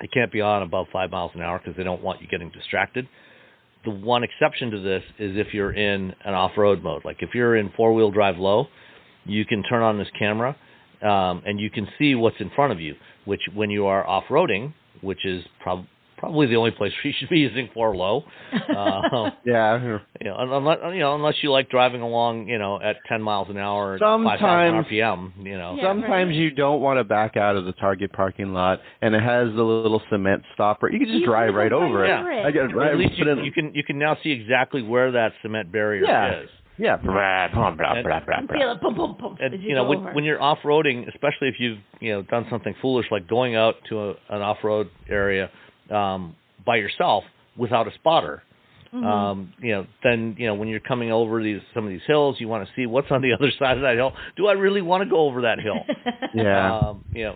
it can't be on above 5 miles an hour because they don't want you getting distracted. The one exception to this is if you're in an off-road mode. Like if you're in four-wheel drive low, you can turn on this camera, and you can see what's in front of you, which when you are off-roading, which is probably the only place where you should be using four low. Yeah. Unless you like driving along, at 10 miles an hour, sometimes 5,000 RPM, Yeah, sometimes right. you don't want to back out of the Target parking lot, and it has the little cement stopper. You can just drive right over it. Yeah. At least you can now see exactly where that cement barrier is. Yeah. Feel it, boom, boom, boom. And when you're off-roading, especially if you've done something foolish like going out to an off-road area by yourself without a spotter, then when you're coming over some of these hills, you want to see what's on the other side of that hill. Do I really want to go over that hill? Yeah.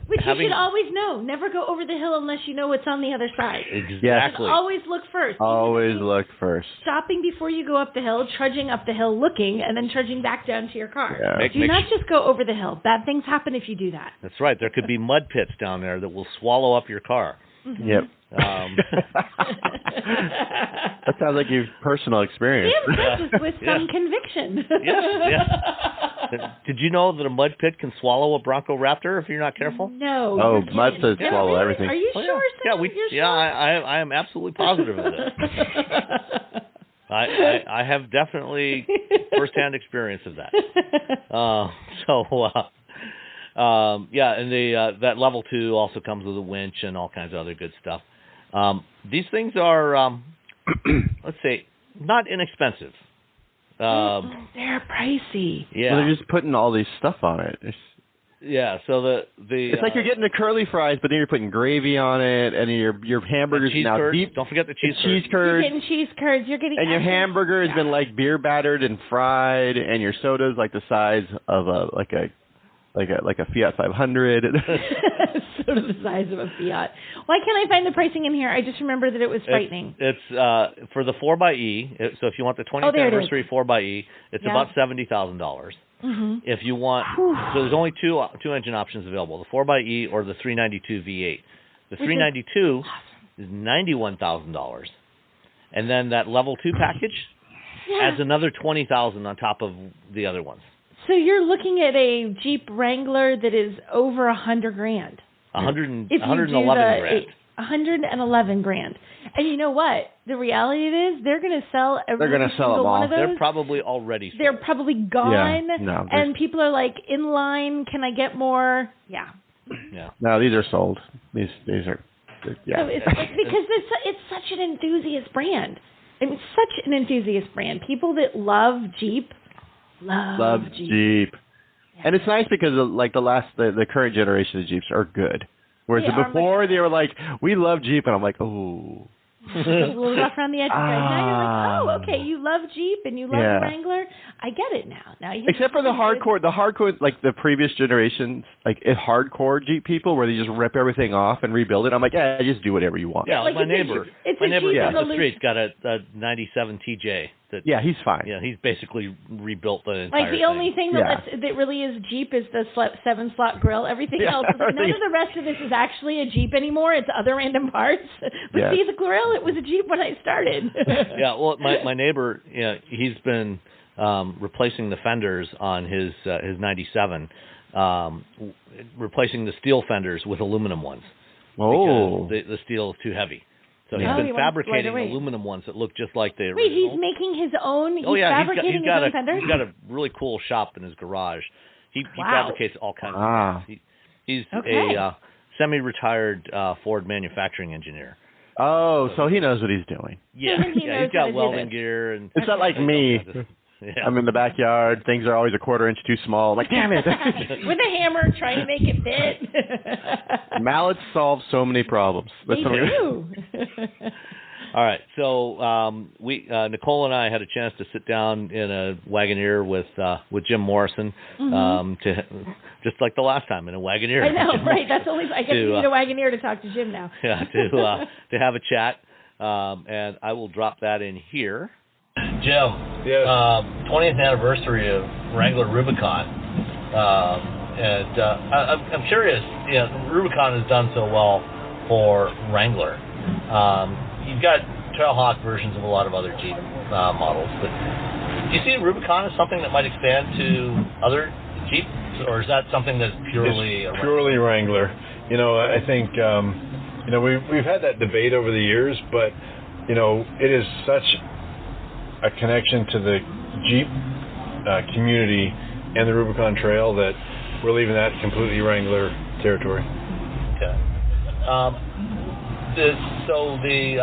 Which you should always know. Never go over the hill unless you know what's on the other side. Exactly. Always look first. Always look first. Stopping before you go up the hill, trudging up the hill, looking, and then trudging back down to your car. Yeah. Do not just go over the hill. Bad things happen if you do that. That's right. There could be mud pits down there that will swallow up your car. Mm-hmm. Yep. That sounds like your personal experience. Damn, just with some conviction. Yeah. Did you know that a mud pit can swallow a Bronco Raptor if you're not careful? No. Oh, mud says swallow really? everything. Are you sure? Yeah, You're sure? I am absolutely positive of this. I have definitely firsthand experience of that. And that level 2 also comes with a winch and all kinds of other good stuff. These things are, let's say, not inexpensive. They're pricey. Yeah, well, they're just putting all these stuff on it. So it's like you're getting the curly fries, but then you're putting gravy on it, and your hamburger's now curds. deep. Don't forget the cheese curds. You're getting cheese curds. You're getting and your hamburger has been like beer battered and fried, and your soda's like the size of a Fiat 500. Sort of the size of a Fiat. Why can't I find the pricing in here? I just remember that it was frightening. It's for the 4xe. So if you want the 20th anniversary 4xe, it's about $70,000. Mm-hmm. If you want, so there's only two engine options available: the 4xe or the 392 V8. The 392 is $91,000, and then that level 2 package adds another $20,000 on top of the other ones. So you're looking at a Jeep Wrangler that is over $100,000. 111 grand. 111 grand. And you know what? The reality is they're going to sell every single one of those. They're probably already sold. They're probably gone. Yeah. And people are like, in line, can I get more? Yeah. No, these are sold. These are, yeah. So it's like, because it's such an enthusiast brand. I mean, such an enthusiast brand. People that love Jeep love Jeep. Yeah. And it's nice because the current generation of Jeeps are good. Whereas before they were like, we love Jeep, and I'm like, oh. A little rough around the edges. Now you're like, oh, okay, you love Jeep and you love the Wrangler. I get it now. Except for the hardcore, like the previous generations, like hardcore Jeep people, where they just rip everything off and rebuild it. I'm like, just do whatever you want. Yeah, like my neighbor. My neighbor across the street's got a 97 TJ. He's fine. Yeah, he's basically rebuilt the entire Like the only thing that really is Jeep is the 7-slot grille. Everything else, none of the rest of this is actually a Jeep anymore. It's other random parts. But see, the grill, it was a Jeep when I started. Yeah, well, my neighbor, he's been replacing the fenders on his 97, replacing the steel fenders with aluminum ones. Oh. Because the steel is too heavy. So he's been fabricating aluminum ones that look just like the original. Wait, he's making his own? He's fabricating his own fenders? He's got a really cool shop in his garage. He fabricates all kinds of things. He's a semi-retired Ford manufacturing engineer. Oh, so he knows what he's doing. Yeah, he's got welding gear. And it's not like me. I'm in the backyard. Things are always a quarter inch too small. I'm like, damn it. With a hammer trying to make it fit. Mallets solve so many problems. They do. All right, so Nicole and I had a chance to sit down in a Wagoneer with Jim Morrison, to just like the last time in a Wagoneer. I know, right? That's only I get to need a Wagoneer to talk to Jim now. Yeah, to have a chat, and I will drop that in here. Jim, 20th anniversary of Wrangler Rubicon, and I'm curious. Rubicon has done so well for Wrangler. You've got Trailhawk versions of a lot of other Jeep models, but do you see Rubicon as something that might expand to other Jeeps, or is that something that's purely Wrangler? I think we've had that debate over the years, but it is such a connection to the Jeep community and the Rubicon Trail that we're leaving that completely Wrangler territory. Okay. So the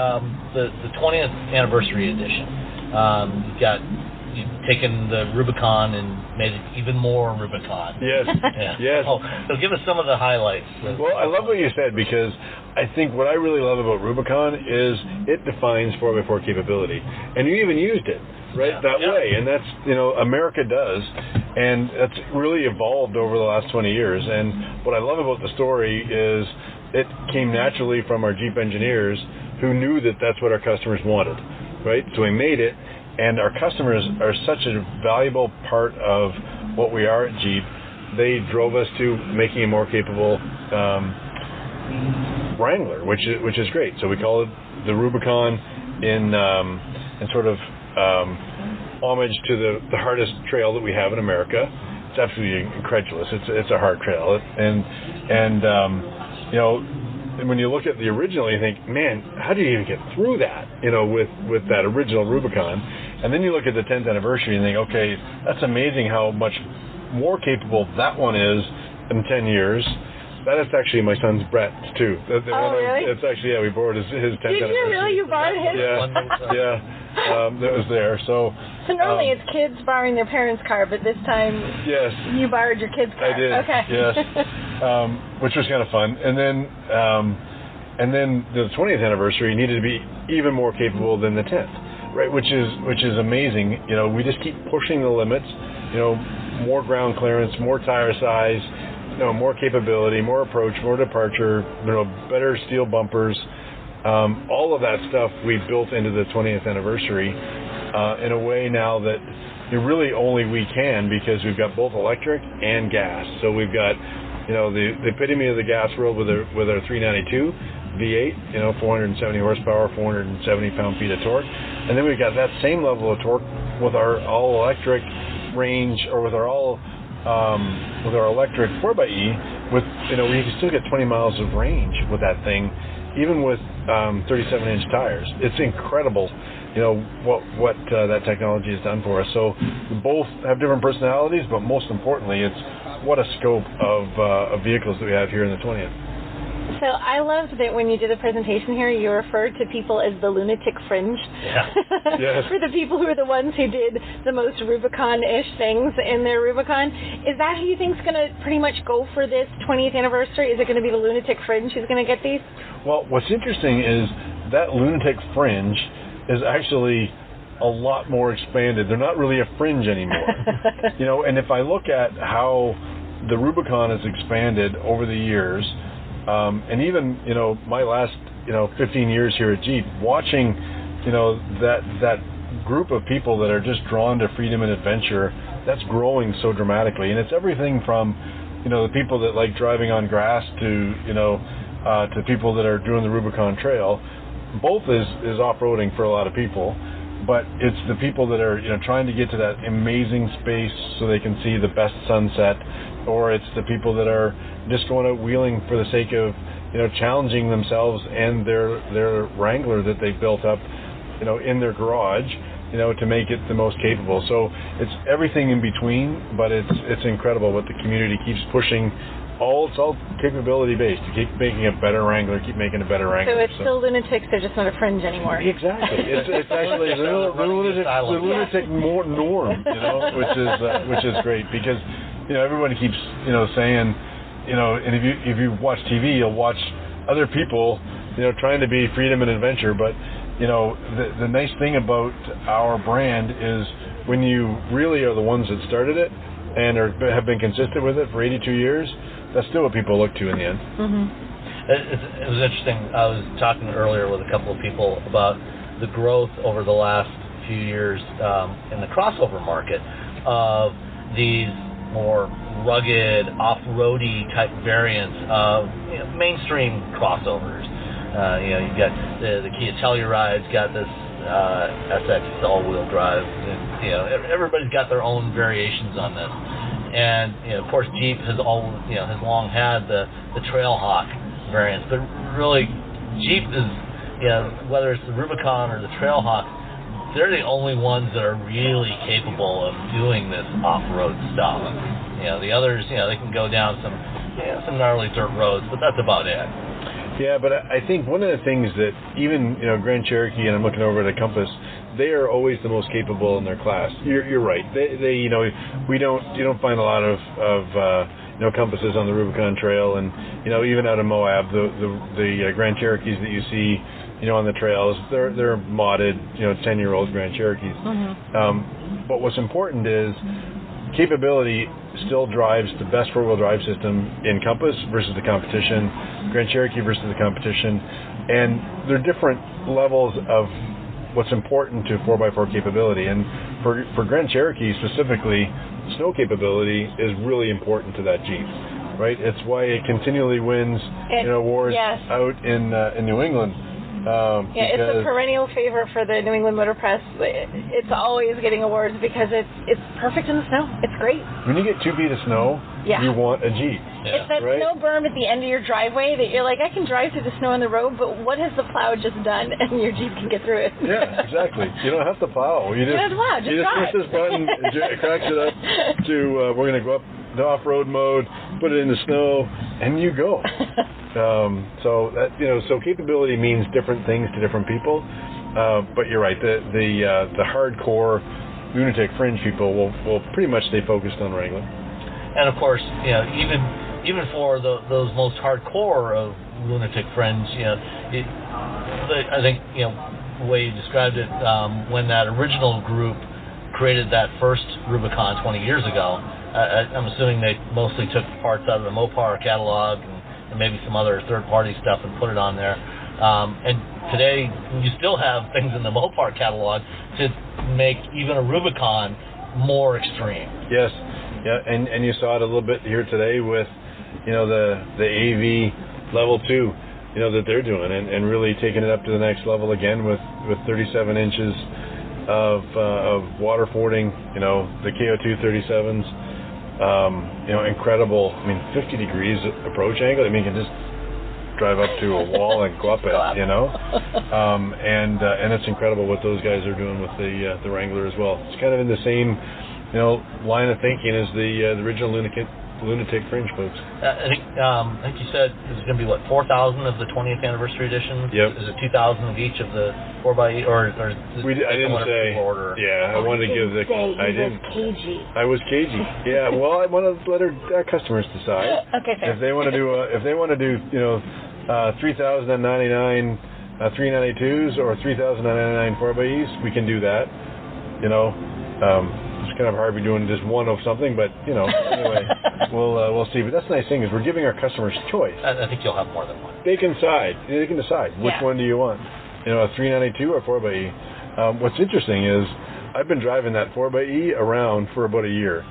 20th anniversary edition, you've taken the Rubicon and made it even more Rubicon. Yes. Yes. So give us some of the highlights. Well, I love what you said, because I think what I really love about Rubicon is it defines 4x4 capability, and you even used it that way, and that's America does, and that's really evolved over the last 20 years. And what I love about the story is it came naturally from our Jeep engineers who knew that that's what our customers wanted, right? So we made it, and our customers are such a valuable part of what we are at Jeep. They drove us to making a more capable Wrangler, which is great. So we call it the Rubicon in sort of homage to the hardest trail that we have in America. It's absolutely incredulous. It's a hard trail, and when you look at the original, you think, man, how do you even get through that? With that original Rubicon, and then you look at the 10th anniversary and think, okay, that's amazing how much more capable that one is in 10 years. That is actually my son's Brett's too. Really? It's actually, we borrowed his 10th anniversary. Did you really? You borrowed his? Yeah. That was there. So normally it's kids borrowing their parents' car, but this time you borrowed your kid's car. I did. Okay. Yes. Which was kind of fun. And then the 20th anniversary needed to be even more capable than the 10th, right? Which is amazing. We just keep pushing the limits. More ground clearance, more tire size, more capability, more approach, more departure, better steel bumpers. All of that stuff we built into the 20th anniversary in a way now that really only we can, because we've got both electric and gas. So we've got the epitome of the gas world with our 392 V8, 470 horsepower, 470 pound-feet of torque, and then we've got that same level of torque with our all-electric range, or with our electric 4xe. With we can still get 20 miles of range with that thing, even with 37-inch tires. It's incredible, what that technology has done for us. So we both have different personalities, but most importantly, it's what a scope of vehicles that we have here in the 20th. So I loved that when you did the presentation here, you referred to people as the lunatic fringe. Yeah. Yes. For the people who are the ones who did the most Rubicon-ish things in their Rubicon. Is that who you think is going to pretty much go for this 20th anniversary? Is it going to be the lunatic fringe who's going to get these? Well, what's interesting is that lunatic fringe is actually a lot more expanded. They're not really a fringe anymore. And if I look at how the Rubicon has expanded over the years, and even my last 15 years here at Jeep, watching that group of people that are just drawn to freedom and adventure, that's growing so dramatically. And it's everything from the people that like driving on grass to people that are doing the Rubicon Trail. Both is off-roading for a lot of people, but it's the people that are trying to get to that amazing space so they can see the best sunset, or it's the people that are just going out wheeling for the sake of challenging themselves and their Wrangler that they've built up, in their garage, to make it the most capable. So it's everything in between, but it's incredible what the community keeps pushing. It's all capability based. To keep making a better Wrangler, keep making a better Wrangler. So it's still lunatics, they're just not a fringe anymore. Exactly. It's actually the lunatic norm, which is great, because everybody keeps saying, and if you watch TV, you'll watch other people trying to be freedom and adventure, but the nice thing about our brand is when you really are the ones that started it and have been consistent with it for 82 years, that's still what people look to in the end. Mm-hmm. It was interesting. I was talking earlier with a couple of people about the growth over the last few years in the crossover market of these more rugged, off-roady type variants of mainstream crossovers. You've got the Kia Telluride's got this SX all-wheel drive, and everybody's got their own variations on this. And of course, Jeep has long had the Trailhawk variants, but really, Jeep is whether it's the Rubicon or the Trailhawk, they're the only ones that are really capable of doing this off-road stuff. The others, they can go down some gnarly dirt roads, but that's about it. Yeah, but I think one of the things that even Grand Cherokee, and I'm looking over at a Compass, they are always the most capable in their class. You're right. They you don't find a lot of Compasses on the Rubicon Trail, and even out of Moab, the Grand Cherokees that you see on the trails, they're modded 10-year-old Grand Cherokees. Mm-hmm. But what's important is capability still drives the best four-wheel drive system in Compass versus the competition, Grand Cherokee versus the competition, and they're different levels of what's important to 4x4 capability. And for Grand Cherokee specifically, snow capability is really important to that Jeep, right? It's why it continually wins awards out in New England. It's a perennial favorite for the New England Motor Press. It's always getting awards because it's perfect in the snow. It's great. When you get 2 feet of snow, you want a Jeep. Yeah. It's that snow berm at the end of your driveway that you're like, I can drive through the snow on the road, but what has the plow just done? And your Jeep can get through it. Yeah, exactly. You don't have to plow. You just push this button, it cracks it up to we're going to go up the off-road mode, put it in the snow, and you go. So capability means different things to different people. But you're right. The hardcore lunatic fringe people will pretty much stay focused on Wrangler. And of course, even for those most hardcore of lunatic fringe, I think the way you described it, when that original group created that first Rubicon 20 years ago, I'm assuming they mostly took parts out of the Mopar catalog and maybe some other third-party stuff and put it on there. And today, you still have things in the Mopar catalog to make even a Rubicon more extreme. Yes, yeah, and you saw it a little bit here today with, the AV Level 2, that they're doing, and really taking it up to the next level again with 37 inches of water fording, the KO2 37s. Incredible. 50 degrees approach angle. You can just drive up to a wall and go up it. And it's incredible what those guys are doing with the Wrangler as well. It's kind of in the same line of thinking as the original lunatic fringe folks. I think you said there's going to be 4,000 of the 20th anniversary editions. Yep. Is it 2,000 of each of the 4x8 or I didn't say. Order? Yeah, I wanted to give the. I didn't. Cagey. I was cagey. Yeah. Well, I want to let our customers decide. Okay, fair. If they want to do 3,099 392s or 3,099 4x's, we can do that. It's kind of hard to be doing just one of something, but anyway, we'll see. But that's the nice thing is we're giving our customers choice. I think you'll have more than one. They can decide which one do you want, a 392 or 4xe. What's interesting is I've been driving that 4xe around for about a year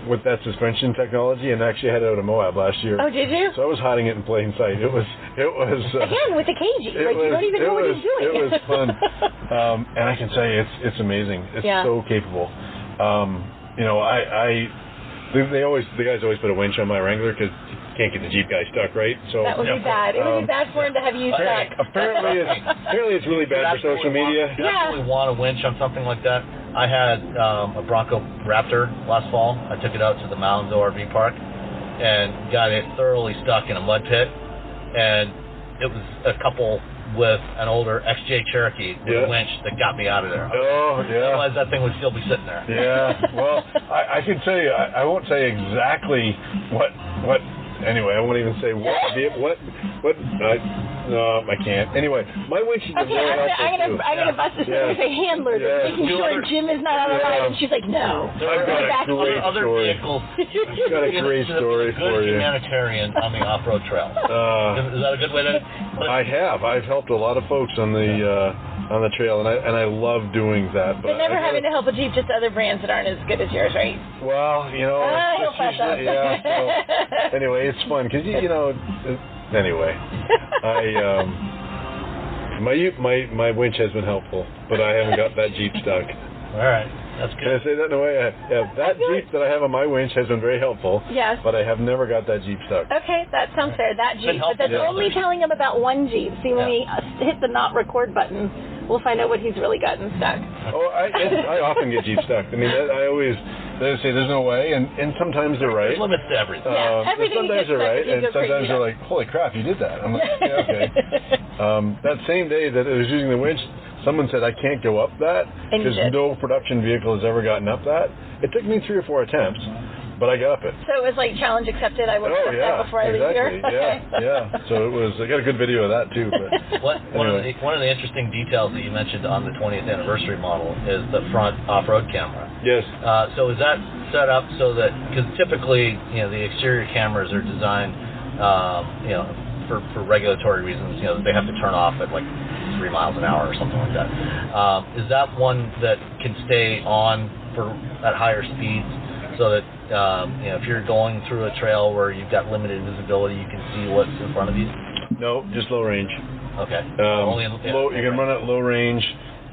with that suspension technology, and actually had it out of Moab last year. Oh, did you? So I was hiding it in plain sight. It was again with the cagey. You don't even know what he's doing. It was fun, and I can say it's amazing. It's so capable. the guys always put a winch on my Wrangler because you can't get the Jeep guy stuck, right? So that would be bad. It would be bad for him to have you stuck. Apparently it's really bad for social media. You absolutely want a winch on something like that. I had a Bronco Raptor last fall. I took it out to the Mounds ORV park and got it thoroughly stuck in a mud pit. And it was a couple with an older XJ Cherokee with a winch that got me out of there. Oh, yeah. Otherwise, that thing would still be sitting there. Yeah. Well, I can tell you, I won't say exactly what. Anyway, I won't even say what. No, I can't. Anyway, my winch is I'm gonna bust this and say handler, making sure Jim is not out of line. And she's like, no. I've got a great story. Vehicles. I've got a great story for you. Good humanitarian on the off-road trail. Is that a good way to? I've helped a lot of folks on the trail, and I love doing that. But never having to help a Jeep just other brands that aren't as good as yours, right? Well, he'll fess up. Yeah. So, anyway, it's fun because Anyway, my winch has been helpful, but I haven't got that Jeep stuck. All right, that's good. Can I say that in a way? That Jeep that I have on my winch has been very helpful. Yes. But I have never got that Jeep stuck. Okay, that sounds fair. That Jeep, but that's only telling him about one Jeep. See, when we hit the not record button, we'll find out what he's really gotten stuck. Oh, I often get Jeep stuck. I mean, they say there's no way, and sometimes they're right. There's limits to everything. Everything sometimes they're right, and sometimes they're like, holy crap, you did that. I'm like, yeah, okay. That same day that I was using the winch, someone said I can't go up that because no production vehicle has ever gotten up that. It took me 3 or 4 attempts, but I got up it. So it was like challenge accepted. I will accept that before I leave here. Yeah. So it was. I got a good video of that too. But one of the interesting details that you mentioned on the 20th anniversary model is the front off-road camera. Yes. So is that set up so that, because typically the exterior cameras are designed for regulatory reasons, they have to turn off at like 3 miles an hour or something like that. Is that one that can stay on at higher speeds so that if you're going through a trail where you've got limited visibility, you can see what's in front of you? No, just low range. Okay. You can run at low range,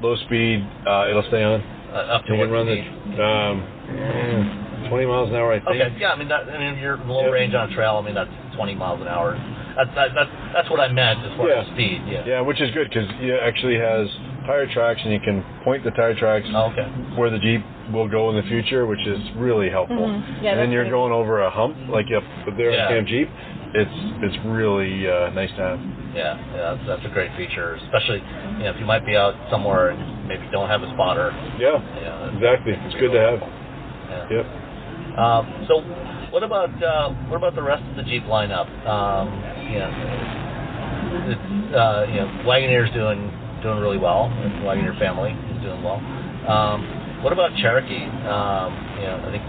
low speed. It'll stay on. Up to you what can run speed? 20 miles an hour, I think. Okay. Yeah, if you're low range on a trail, that's 20 miles an hour. That's what I meant as far as speed. Yeah, which is good because it actually has tire tracks, and you can point the tire tracks where the Jeep will go in the future, which is really helpful. Mm-hmm. Yeah, and then you're going over a hump like if they're a Cam Jeep. It's really nice to have. Yeah, that's a great feature, especially if you might be out somewhere and maybe don't have a spotter. Yeah, exactly. It's good to have. Yeah. Yep. So, what about the rest of the Jeep lineup? Wagoneer's doing really well. The Wagoneer family is doing well. What about Cherokee? I think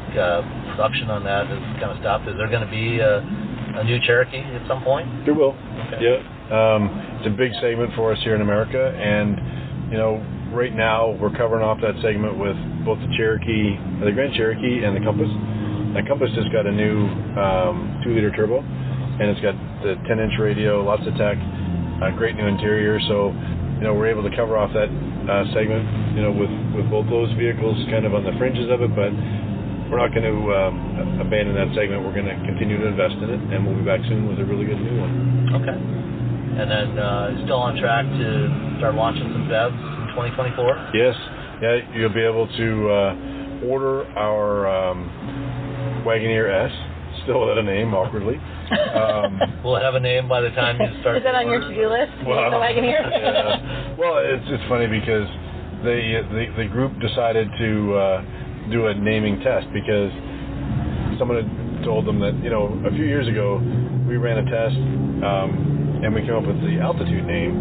production on that has kind of stopped. Is there going to be a new Cherokee at some point? There will. Okay. Yeah. It's a big segment for us here in America, and right now we're covering off that segment with both the Grand Cherokee and the Compass. The Compass just got a new 2-liter turbo, and it's got the 10-inch radio, lots of tech, great new interior. So we're able to cover off that segment, with both those vehicles kind of on the fringes of it, but we're not going to abandon that segment. We're going to continue to invest in it, and we'll be back soon with a really good new one. Okay. And then still on track to start launching some BEVs in 2024? Yes. Yeah, you'll be able to order our Wagoneer S, still without a name, awkwardly. Will it have a name by the time you start? Is that on your to-do list? The Wagoneer? Yeah. Well, it's funny because the group decided to do a naming test because someone had told them that a few years ago we ran a test and we came up with the altitude name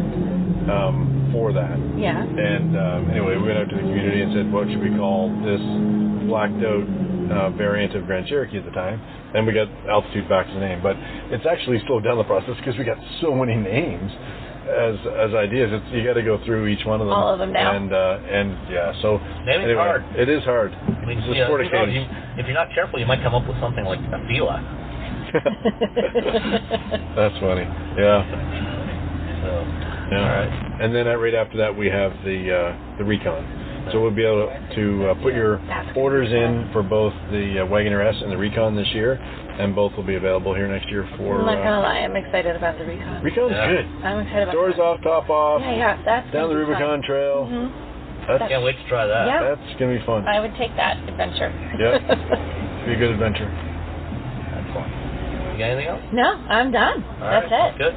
for that. Yeah. And anyway, we went out to the community and said, what should we call this blacked out variant of Grand Cherokee at the time? And we got altitude back as a name, but it's actually slowed down the process because we got so many names as ideas. You got to go through each one of them. All of them now. And yeah, so naming's hard. It is hard. I mean, it's a sport of cadence. If you're not careful, you might come up with something like a Fila. That's funny. Yeah. So, yeah. All right. And then right after that, we have the Recon. So we'll be able to put your orders in for both the Wagoner S and the Recon this year, and both will be available here next year for... I'm not going to lie, I'm excited about the Recon. Recon's good. I'm excited about Doors off, top off. Yeah, that's down the Rubicon Trail. I can't wait to try that. Yeah. That's going to be fun. I would take that adventure. Yep. It'll be a good adventure. Excellent. You got anything else? No, I'm done. That's it. Good.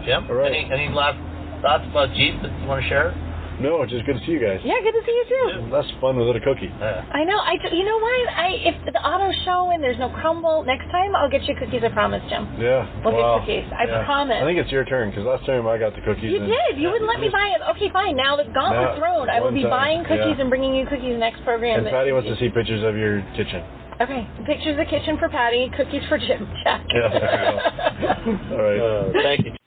Jim, All right. any last thoughts about Jeep that you want to share? No, it's just good to see you guys. Yeah, good to see you too. Less fun without a cookie. I know. You know what? If the auto show and there's no crumble, next time I'll get you cookies. I promise, Jim. Yeah. We'll get cookies. I promise. I think it's your turn because last time I got the cookies. You did. You wouldn't let me buy it. Okay, fine. Now the gauntlet's thrown. I will be buying cookies and bringing you cookies next program. And Patty wants to see pictures of your kitchen. Okay, pictures of the kitchen for Patty, cookies for Jim. Check. Yeah. All right. Thank you.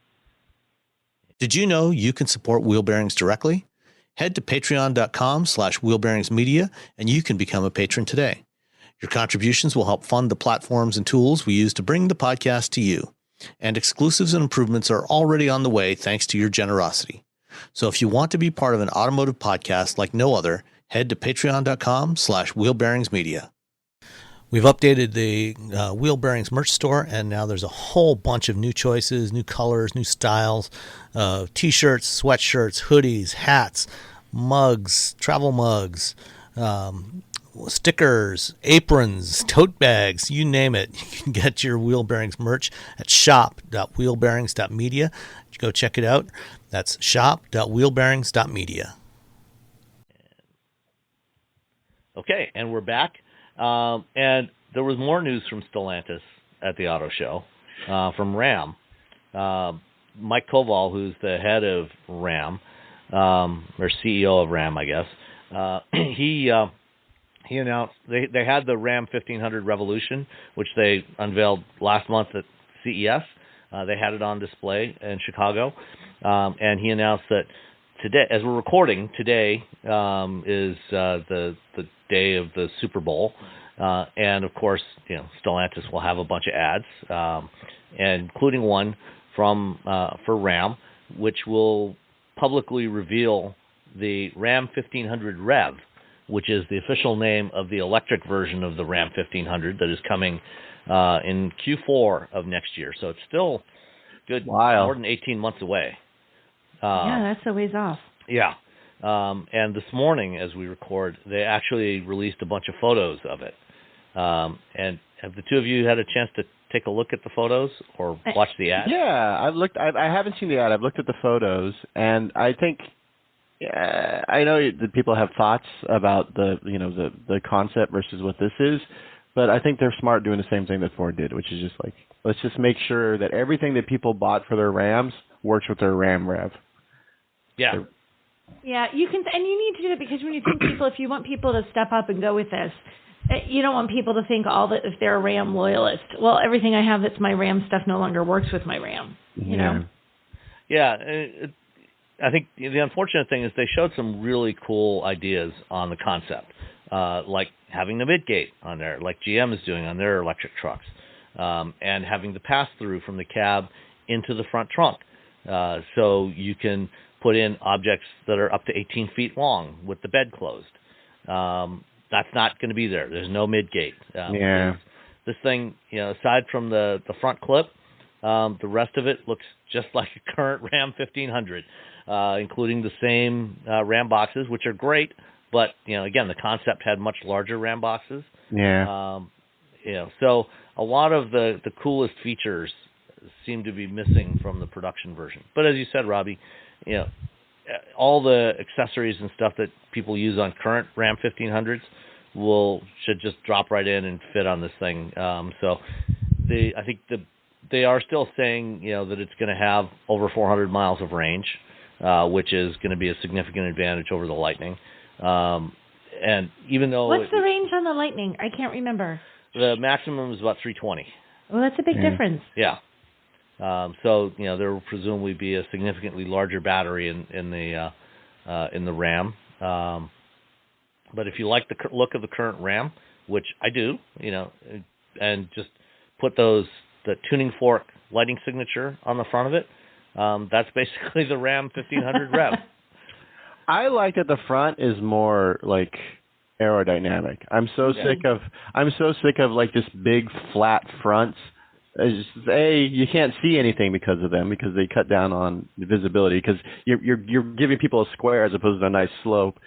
Did you know you can support Wheel Bearings directly? Head to patreon.com/wheelbearingsmedia and you can become a patron today. Your contributions will help fund the platforms and tools we use to bring the podcast to you. And exclusives and improvements are already on the way thanks to your generosity. So if you want to be part of an automotive podcast like no other, head to patreon.com/wheelbearingsmedia. We've updated the Wheel Bearings merch store, and now there's a whole bunch of new choices, new colors, new styles, T-shirts, sweatshirts, hoodies, hats, mugs, travel mugs, stickers, aprons, tote bags, you name it. You can get your Wheel Bearings merch at shop.wheelbearings.media. Go check it out. That's shop.wheelbearings.media. Okay, and we're back. And there was more news from Stellantis at the auto show from Ram. Mike Koval, who's the head of Ram, or CEO of Ram, I guess, he announced they had the Ram 1500 Revolution, which they unveiled last month at CES. They had it on display in Chicago, and he announced that today, as we're recording, today is the day of the Super Bowl, and of course, Stellantis will have a bunch of ads, including one for Ram, which will publicly reveal the Ram 1500 Rev, which is the official name of the electric version of the Ram 1500 that is coming in Q4 of next year. So it's still good, more than 18 months away. Yeah, that's a ways off. Yeah. And this morning, as we record, they actually released a bunch of photos of it. And have the two of you had a chance to take a look at the photos or watch the ad? Yeah, I've looked. I haven't seen the ad. I've looked at the photos, and I think I know that people have thoughts about the concept versus what this is, but I think they're smart doing the same thing that Ford did, which is just like, let's just make sure that everything that people bought for their Rams works with their Ram Rev. Yeah. Yeah, you can, and you need to do that because when you think if you want people to step up and go with this, you don't want people to think if they're a Ram loyalist. Well, everything I have that's my Ram stuff no longer works with my Ram. You know. Yeah, I think the unfortunate thing is they showed some really cool ideas on the concept, like having the midgate on there, like GM is doing on their electric trucks, and having the pass-through from the cab into the front trunk, so you can put in objects that are up to 18 feet long with the bed closed. That's not going to be there. There's no midgate. This thing, aside from the front clip, the rest of it looks just like a current Ram 1500, including the same Ram boxes, which are great. But again, the concept had much larger Ram boxes. So a lot of the coolest features seem to be missing from the production version. But as you said, Robbie, all the accessories and stuff that people use on current Ram 1500s should just drop right in and fit on this thing. So I think they are still saying that it's going to have over 400 miles of range, which is going to be a significant advantage over the Lightning. And even though what's the range on the Lightning? I can't remember. The maximum is about 320. Well, that's a big difference. Yeah. So there will presumably be a significantly larger battery in the Ram. But if you like the look of the current Ram, which I do, and just put the tuning fork lighting signature on the front of it, that's basically the Ram 1500 Rev. I like that the front is more like aerodynamic. I'm so sick of like this big flat fronts. It's just, you can't see anything because of them, because they cut down on visibility, because you're giving people a square as opposed to a nice slope,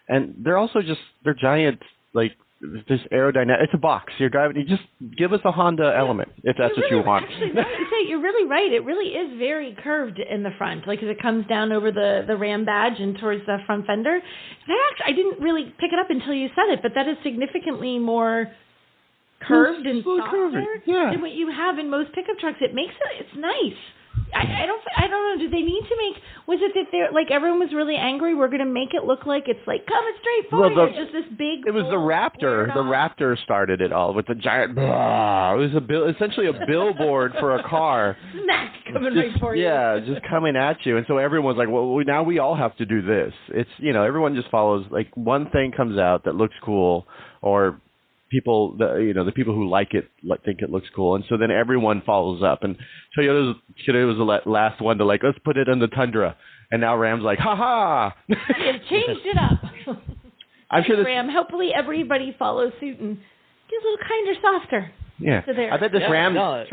and they're also they're giant, like this aerodynamic. It's a box. You're driving. You just give us a Honda Element if that's what you want. Actually, no, you say you're really right. It really is very curved in the front, like as it comes down over the Ram badge and towards the front fender. I didn't really pick it up until you said it, but that is significantly more curved and softer than what you have in most pickup trucks. It's nice. I don't know. Did they need to make? Was it that they're like everyone was really angry? We're going to make it look like it's like coming straight for you. Just this big. It was the Raptor. The Raptor started it all with the giant. It was essentially a billboard for a car. Smack coming right for you. Yeah, just coming at you, and so everyone's like, "Well, now we all have to do this." It's everyone just follows. Like one thing comes out that looks cool, or people, the people who like it think it looks cool, and so then everyone follows up. And Toyota was the last one to let's put it in the Tundra, and now Ram's like, ha ha! They've changed it up. I'm sure Ram. Hopefully, everybody follows suit and gets a little kinder, softer. Yeah, I bet this Ram. No,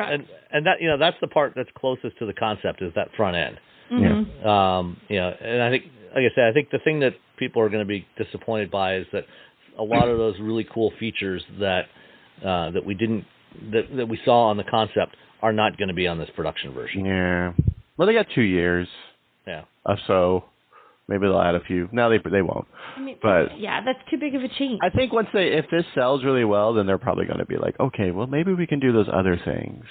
and that that's the part that's closest to the concept is that front end. Mm-hmm. And I think, like I said, I think the thing that people are going to be disappointed by is that a lot of those really cool features that we saw on the concept are not going to be on this production version. Yeah. Well, they got 2 years. Yeah. So maybe they'll add a few. No, they won't. But that's too big of a change. I think if this sells really well, then they're probably going to be like, okay, well, maybe we can do those other things.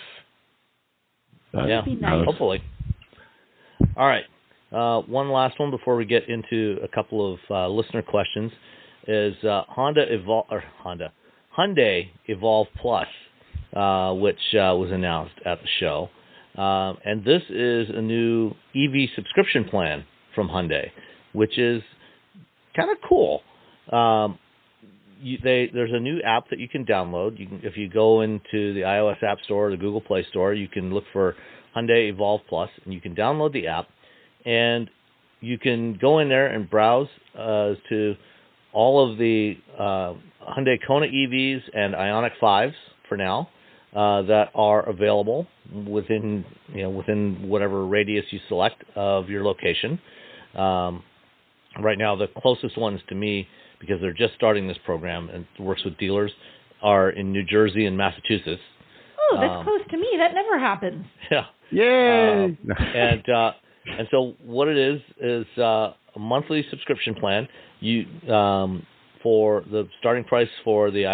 But, yeah. Nice. Hopefully. All right. One last one before we get into a couple of listener questions. Is Hyundai Evolve Plus, which was announced at the show. And this is a new EV subscription plan from Hyundai, which is kind of cool. There's a new app that you can download. If you go into the iOS App Store or the Google Play Store, you can look for Hyundai Evolve Plus, and you can download the app, and you can go in there and browse to all of the Hyundai Kona EVs and Ioniq 5s for now that are available within whatever radius you select of your location. Right now, the closest ones to me, because they're just starting this program and works with dealers, are in New Jersey and Massachusetts. Oh, that's close to me. That never happens. Yeah. Yay! And so what it is a monthly subscription plan. You for the starting price for the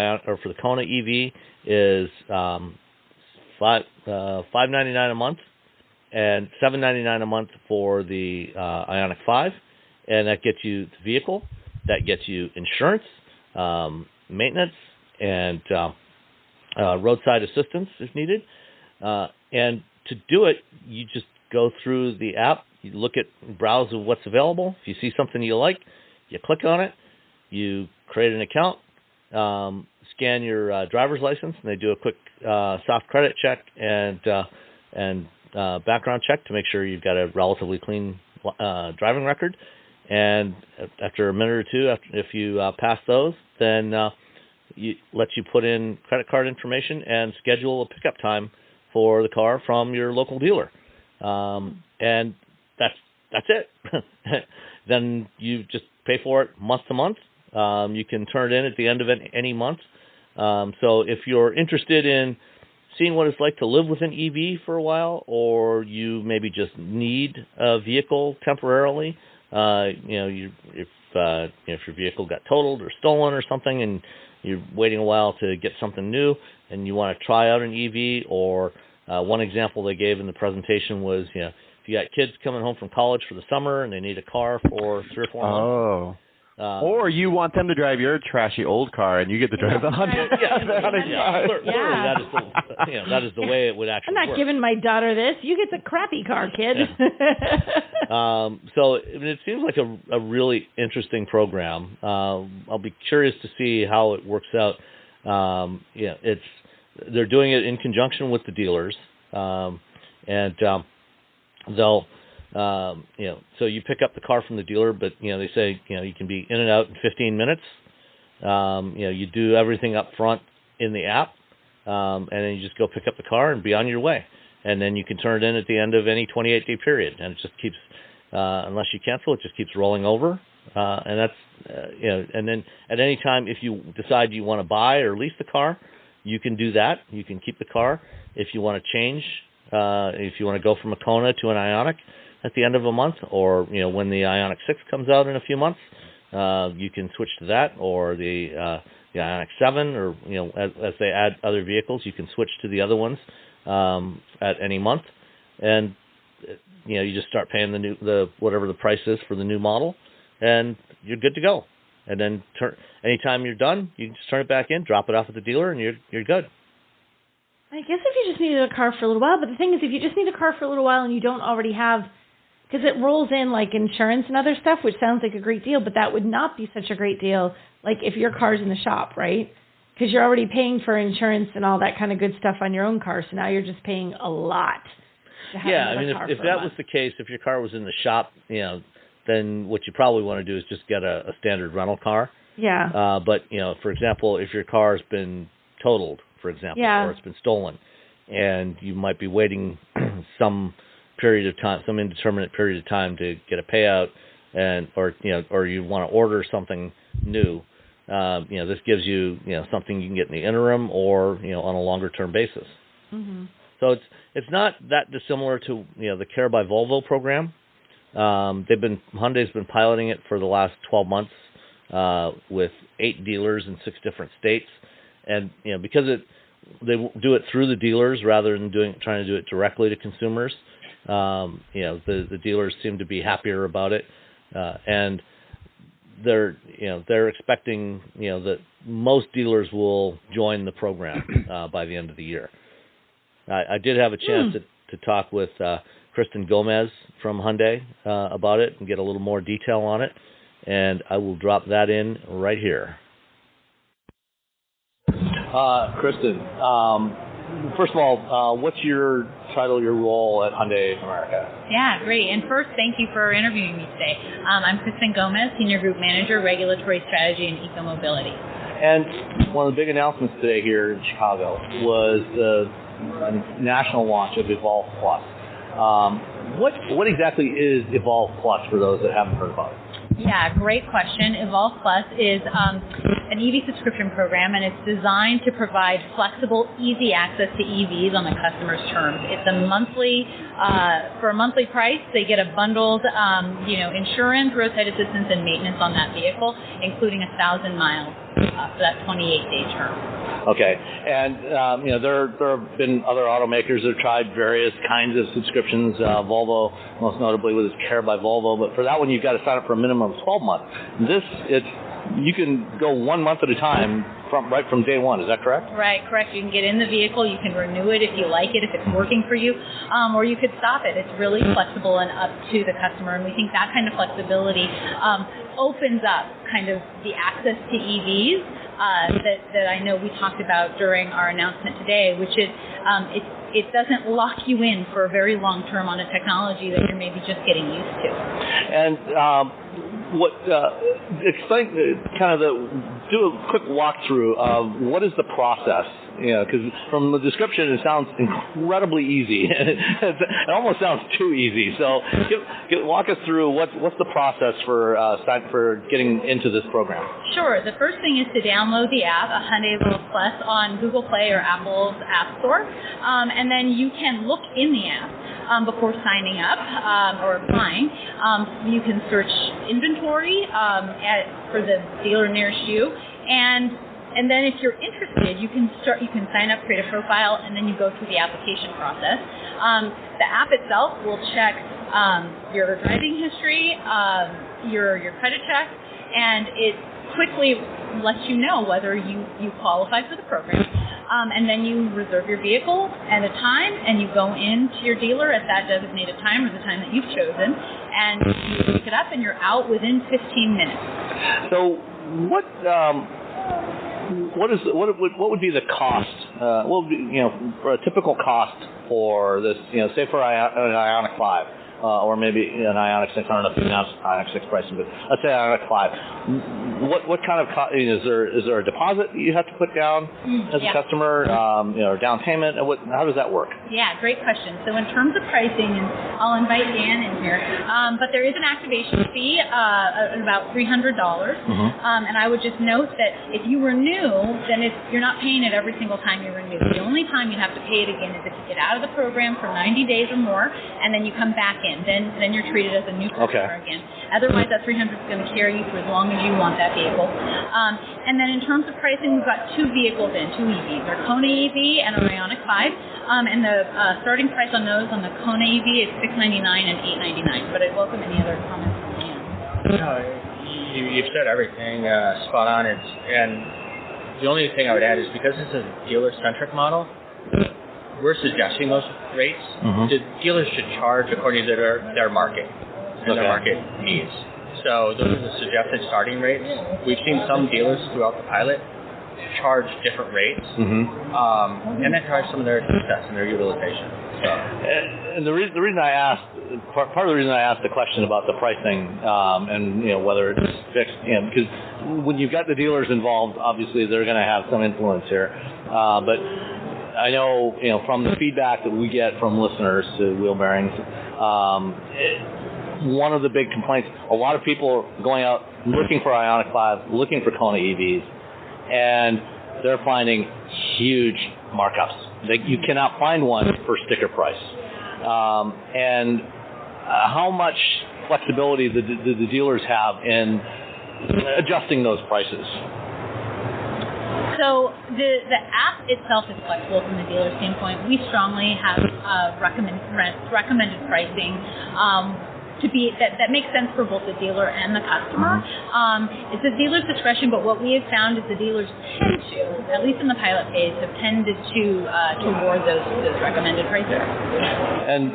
Kona EV is $599 a month and $799 a month for the Ioniq 5, and that gets you the vehicle, that gets you insurance, maintenance, and roadside assistance if needed. And to do it, you just go through the app, you browse of what's available. If you see something you like, you click on it, you create an account, scan your driver's license, and they do a quick soft credit check and background check to make sure you've got a relatively clean driving record. And after a minute or two, if you pass those, then let you put in credit card information and schedule a pickup time for the car from your local dealer. And that's it. Then you just pay for it month to month. You can turn it in at the end of any month. So if you're interested in seeing what it's like to live with an EV for a while, or you maybe just need a vehicle temporarily, if your vehicle got totaled or stolen or something, and you're waiting a while to get something new, and you want to try out an EV, or one example they gave in the presentation was, if you got kids coming home from college for the summer and they need a car for 3 or 4 months. Or you want them to drive your trashy old car and you get to drive the Honda. That is the way it would actually work. I'm not giving my daughter this. You get the crappy car, kid. So it seems like a really interesting program. I'll be curious to see how it works out. They're doing it in conjunction with the dealers, and they'll So you pick up the car from the dealer, but they say you can be in and out in 15 minutes. You do everything up front in the app, and then you just go pick up the car and be on your way. And then you can turn it in at the end of any 28-day period, and it just keeps, unless you cancel, it just keeps rolling over. And that's and then at any time, if you decide you want to buy or lease the car, you can do that. You can keep the car. If you want to change, if you want to go from a Kona to an Ioniq at the end of a month, or when the Ioniq 6 comes out in a few months, you can switch to that, or the Ioniq 7, or as they add other vehicles, you can switch to the other ones at any month, and you just start paying the whatever the price is for the new model, and you're good to go. And then anytime you're done, you can just turn it back in, drop it off at the dealer, and you're good. I guess if you just needed a car for a little while, but the thing is, if you just need a car for a little while and you don't already have, because it rolls in like insurance and other stuff, which sounds like a great deal, but that would not be such a great deal, like if your car's in the shop, right? Because you're already paying for insurance and all that kind of good stuff on your own car, so now you're just paying a lot to have I mean, if that was the case, if your car was in the shop, then what you probably want to do is just get a standard rental car. Yeah. But, for example, if your car's been totaled, for example, or it's been stolen, and you might be waiting some period of time, some indeterminate period of time to get a payout, or you want to order something new, this gives you, something you can get in the interim or, on a longer term basis. Mm-hmm. So it's not that dissimilar to, the Care by Volvo program. Hyundai's been piloting it for the last 12 months with 8 dealers in 6 different states, and because they do it through the dealers rather than trying to do it directly to consumers. The dealers seem to be happier about it, and they're expecting that most dealers will join the program by the end of the year. I did have a chance to talk with Kristin Gomez from Hyundai about it and get a little more detail on it, and I will drop that in right here. Kristin, first of all, what's your title, your role at Hyundai America? Yeah, great. And first, thank you for interviewing me today. I'm Kristin Gomez, Senior Group Manager, Regulatory Strategy and Eco-Mobility. And one of the big announcements today here in Chicago was the national launch of Evolve Plus. What exactly is Evolve Plus for those that haven't heard about it? Yeah, great question. Evolve Plus is an EV subscription program, and it's designed to provide flexible, easy access to EVs on the customer's terms. It's a monthly, for a monthly price, they get a bundled, insurance, roadside assistance, and maintenance on that vehicle, including 1,000 miles for that 28-day term. Okay, and there have been other automakers that have tried various kinds of subscriptions. Volvo, most notably, with its Care by Volvo. But for that one, you've got to sign up for a minimum of 12 months. You can go 1 month at a time right from day one. Is that correct? Right, correct. You can get in the vehicle. You can renew it if you like it, if it's working for you, or you could stop it. It's really flexible and up to the customer, and we think that kind of flexibility opens up kind of the access to EVs that I know we talked about during our announcement today, which is it doesn't lock you in for a very long term on a technology that you're maybe just getting used to. And explain do a quick walkthrough of what is the process. Because from the description, it sounds incredibly easy. It almost sounds too easy. So walk us through what's the process for getting into this program. Sure. The first thing is to download the app, a Hyundai Evolve Plus, on Google Play or Apple's App Store. And then you can look in the app before signing up or applying. You can search inventory for the dealer nearest you. And then if you're interested, you can sign up, create a profile, and then you go through the application process. The app itself will check your driving history, your credit check, and it quickly lets you know whether you qualify for the program. And then you reserve your vehicle at a time, and you go into your dealer at that designated time or the time that you've chosen, and you pick it up, and you're out within 15 minutes. So what would be the cost? What would be, for a typical cost for this? Say for an Ioniq 5, or maybe an Ioniq 6. I don't know if you announced Ioniq 6 pricing, but let's say Ioniq 5. What kind of is there a deposit you have to put down as a customer? Or down payment? How does that work? Yeah, great question. So in terms of pricing, and I'll invite Dan in here, but there is an activation fee at about $300. And I would just note that if you renew, then you're not paying it every single time you renew. The only time you have to pay it again is if you get out of the program for 90 days or more, and then you come back in. Then you're treated as a new customer again. Otherwise, that $300 is going to carry you for as long as you want that vehicle. And then in terms of pricing, we've got two vehicles two EVs. Our Kona EV and our Ioniq 5. And the starting price on those, on the Kona EV, is $699 and $899. But I'd welcome any other comments from you. You've said everything spot on. And the only thing I would add is because this is a dealer-centric model, we're suggesting those rates. The dealers should charge according to their market and their market needs. So those are the suggested starting rates. We've seen some dealers throughout the pilot charge different rates, and that drives some of their success and their utilization. So. And the reason I asked, part of the reason I asked the question about the pricing, and whether it's fixed, because when you've got the dealers involved, obviously they're going to have some influence here. But I know, from the feedback that we get from listeners to Wheel Bearings, one of the big complaints, a lot of people are going out looking for Ioniq 5, looking for Kona EVs, and they're finding huge markups. You cannot find one for sticker price. And how much flexibility do the dealers have in adjusting those prices? So the app itself is flexible from the dealer standpoint. We strongly have recommended pricing to be that makes sense for both the dealer and the customer. It's the dealer's discretion, but what we have found is the dealers tend to, at least in the pilot phase, have tended to award those recommended prices. And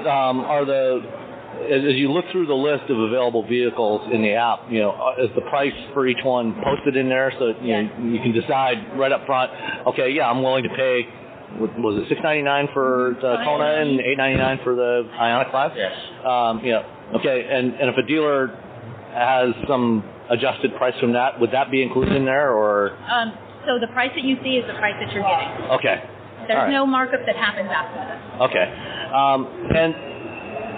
as you look through the list of available vehicles in the app, is the price for each one posted in there so you can decide right up front, okay, yeah, I'm willing to pay, was it $699 for the Kona and $899 for the Ioniq 5? Yes. Okay, and if a dealer has some adjusted price from that, would that be included in there, or? So the price that you see is the price that you're getting. Okay. There's no markup that happens after that. Okay. And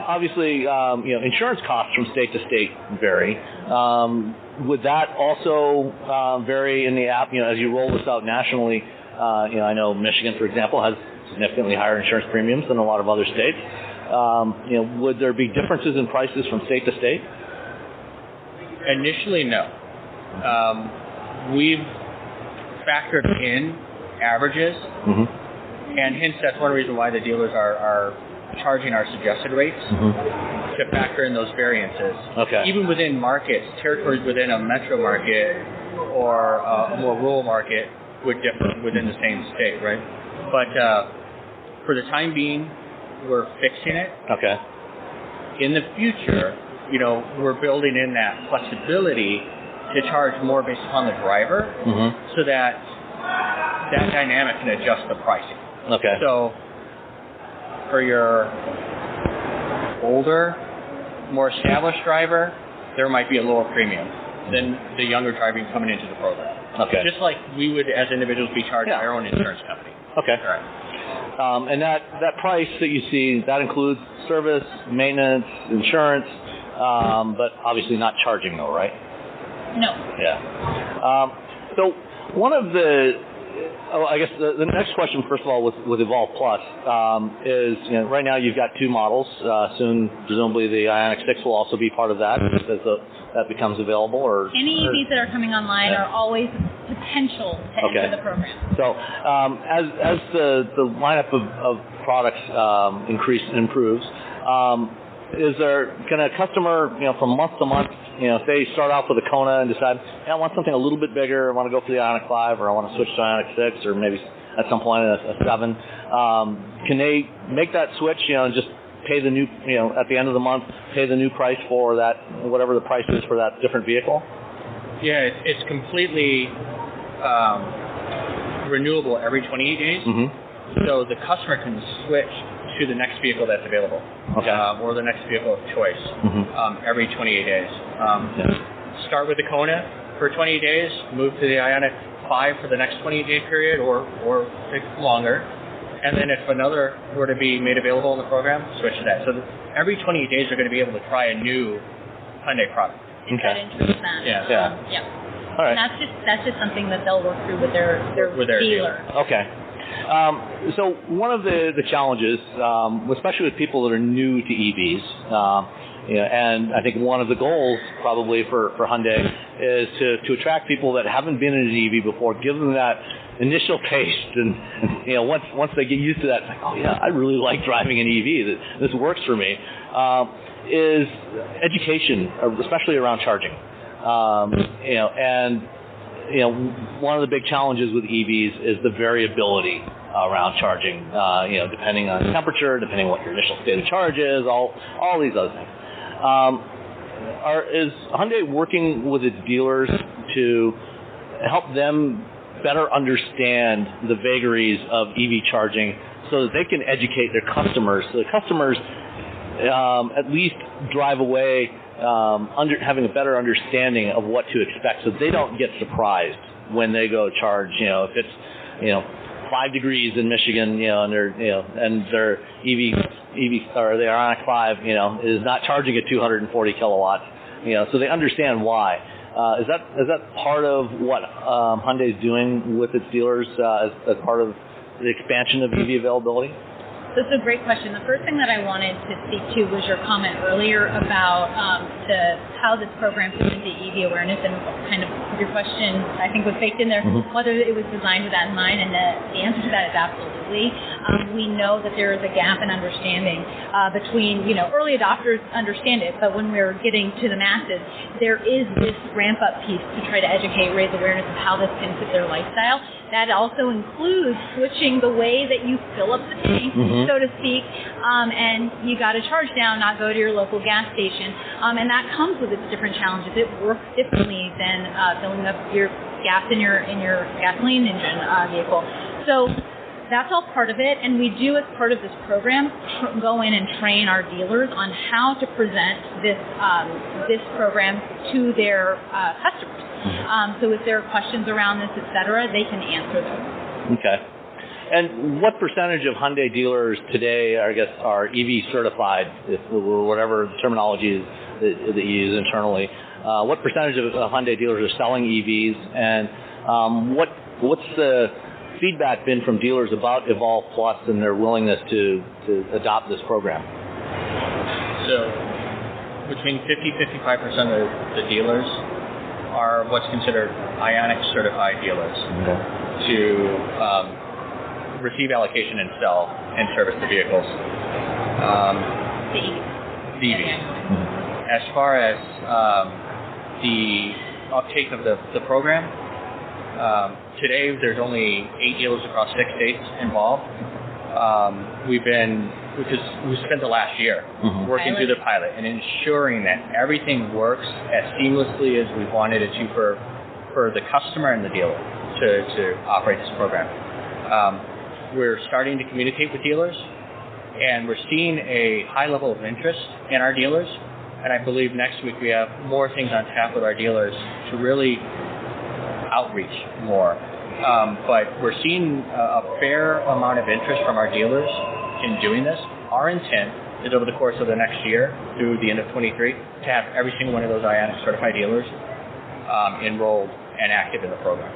obviously, insurance costs from state to state vary. Would that also vary in the app? As you roll this out nationally, I know Michigan, for example, has significantly higher insurance premiums than a lot of other states. Would there be differences in prices from state to state? Initially, no. We've factored in averages, and hence that's one reason why the dealers are charging our suggested rates to factor in those variances. Okay. Even within markets, territories within a metro market or a more rural market would differ within the same state, right? But for the time being, we're fixing it. Okay. In the future, we're building in that flexibility to charge more based upon the driver, so that dynamic can adjust the pricing. Okay. So for your older, more established driver, there might be a lower premium than the younger driver coming into the program. Okay. Just like we would, as individuals, be charged by our own insurance company. Okay. All right. And that price that you see, that includes service, maintenance, insurance, but obviously not charging though, right? No. Yeah. So one of I guess the next question, first of all, with Evolve Plus, is right now you've got two models. Soon, presumably, the Ioniq 6 will also be part of that as that becomes available. Or any EVs that are coming online are always potential to enter the program. So as the lineup of products improves, can a customer, from month to month, say start off with a Kona and decide, hey, I want something a little bit bigger, I want to go for the Ioniq 5, or I want to switch to Ioniq 6, or maybe at some point a 7. Can they make that switch, and just pay the new, at the end of the month, pay the new price for that, whatever the price is for that different vehicle? Yeah, it's completely renewable every 28 days. So the customer can switch to the next vehicle that's available, or the next vehicle of choice, every 28 days. Start with the Kona for 28 days, move to the Ioniq 5 for the next 28-day period, or take longer. And then if another were to be made available in the program, switch to that. So every 28 days they're going to be able to try a new Hyundai product. That interests them. Yeah. All right. And that's just something that they'll work through with their dealer. Okay. So one of the challenges, especially with people that are new to EVs, and I think one of the goals probably for Hyundai is to attract people that haven't been in an EV before, give them that initial taste, and once they get used to that, it's like, oh yeah, I really like driving an EV. This works for me. Is education, especially around charging. One of the big challenges with EVs is the variability around charging, depending on temperature, depending on what your initial state of charge is, all these other things. Is Hyundai working with its dealers to help them better understand the vagaries of EV charging so that they can educate their customers, so the customers at least drive away having a better understanding of what to expect, so they don't get surprised when they go charge. If it's 5 degrees in Michigan, and their EV or the Ioniq 5, is not charging at 240 kilowatts, so they understand why. Is that part of what Hyundai is doing with its dealers as part of the expansion of EV availability? That's a great question. The first thing that I wanted to speak to was your comment earlier about how this program fits into EV awareness, and kind of your question, I think, was baked in there, whether it was designed with that in mind, and the answer to that is absolutely. We know that there is a gap in understanding between, early adopters understand it, but when we're getting to the masses, there is this ramp-up piece to try to educate, raise awareness of how this can fit their lifestyle. That also includes switching the way that you fill up the tank, so to speak, and you got to charge down, not go to your local gas station. And that comes with its different challenges. It works differently than filling up your gas in your gasoline engine vehicle. So that's all part of it, and we do, as part of this program, go in and train our dealers on how to present this program to their customers. So if there are questions around this, etc., they can answer them. Okay. And what percentage of Hyundai dealers today, I guess, are EV certified, or whatever terminology is that you use internally? What percentage of Hyundai dealers are selling EVs, and what's the feedback been from dealers about Evolve Plus and their willingness to adopt this program? So between 50-55% of the dealers are what's considered Ioniq certified dealers to receive allocation and sell and service the vehicles. The EVs. As far as the uptake of the program, today there's only 8 dealers across 6 states involved. Because we spent the last year working through the pilot and ensuring that everything works as seamlessly as we wanted it to for the customer and the dealer to operate this program. We're starting to communicate with dealers, and we're seeing a high level of interest in our dealers, and I believe next week we have more things on tap with our dealers to really outreach more. But we're seeing a fair amount of interest from our dealers in doing this. Our intent is, over the course of the next year, through the end of 23, to have every single one of those Ioniq certified dealers enrolled and active in the program.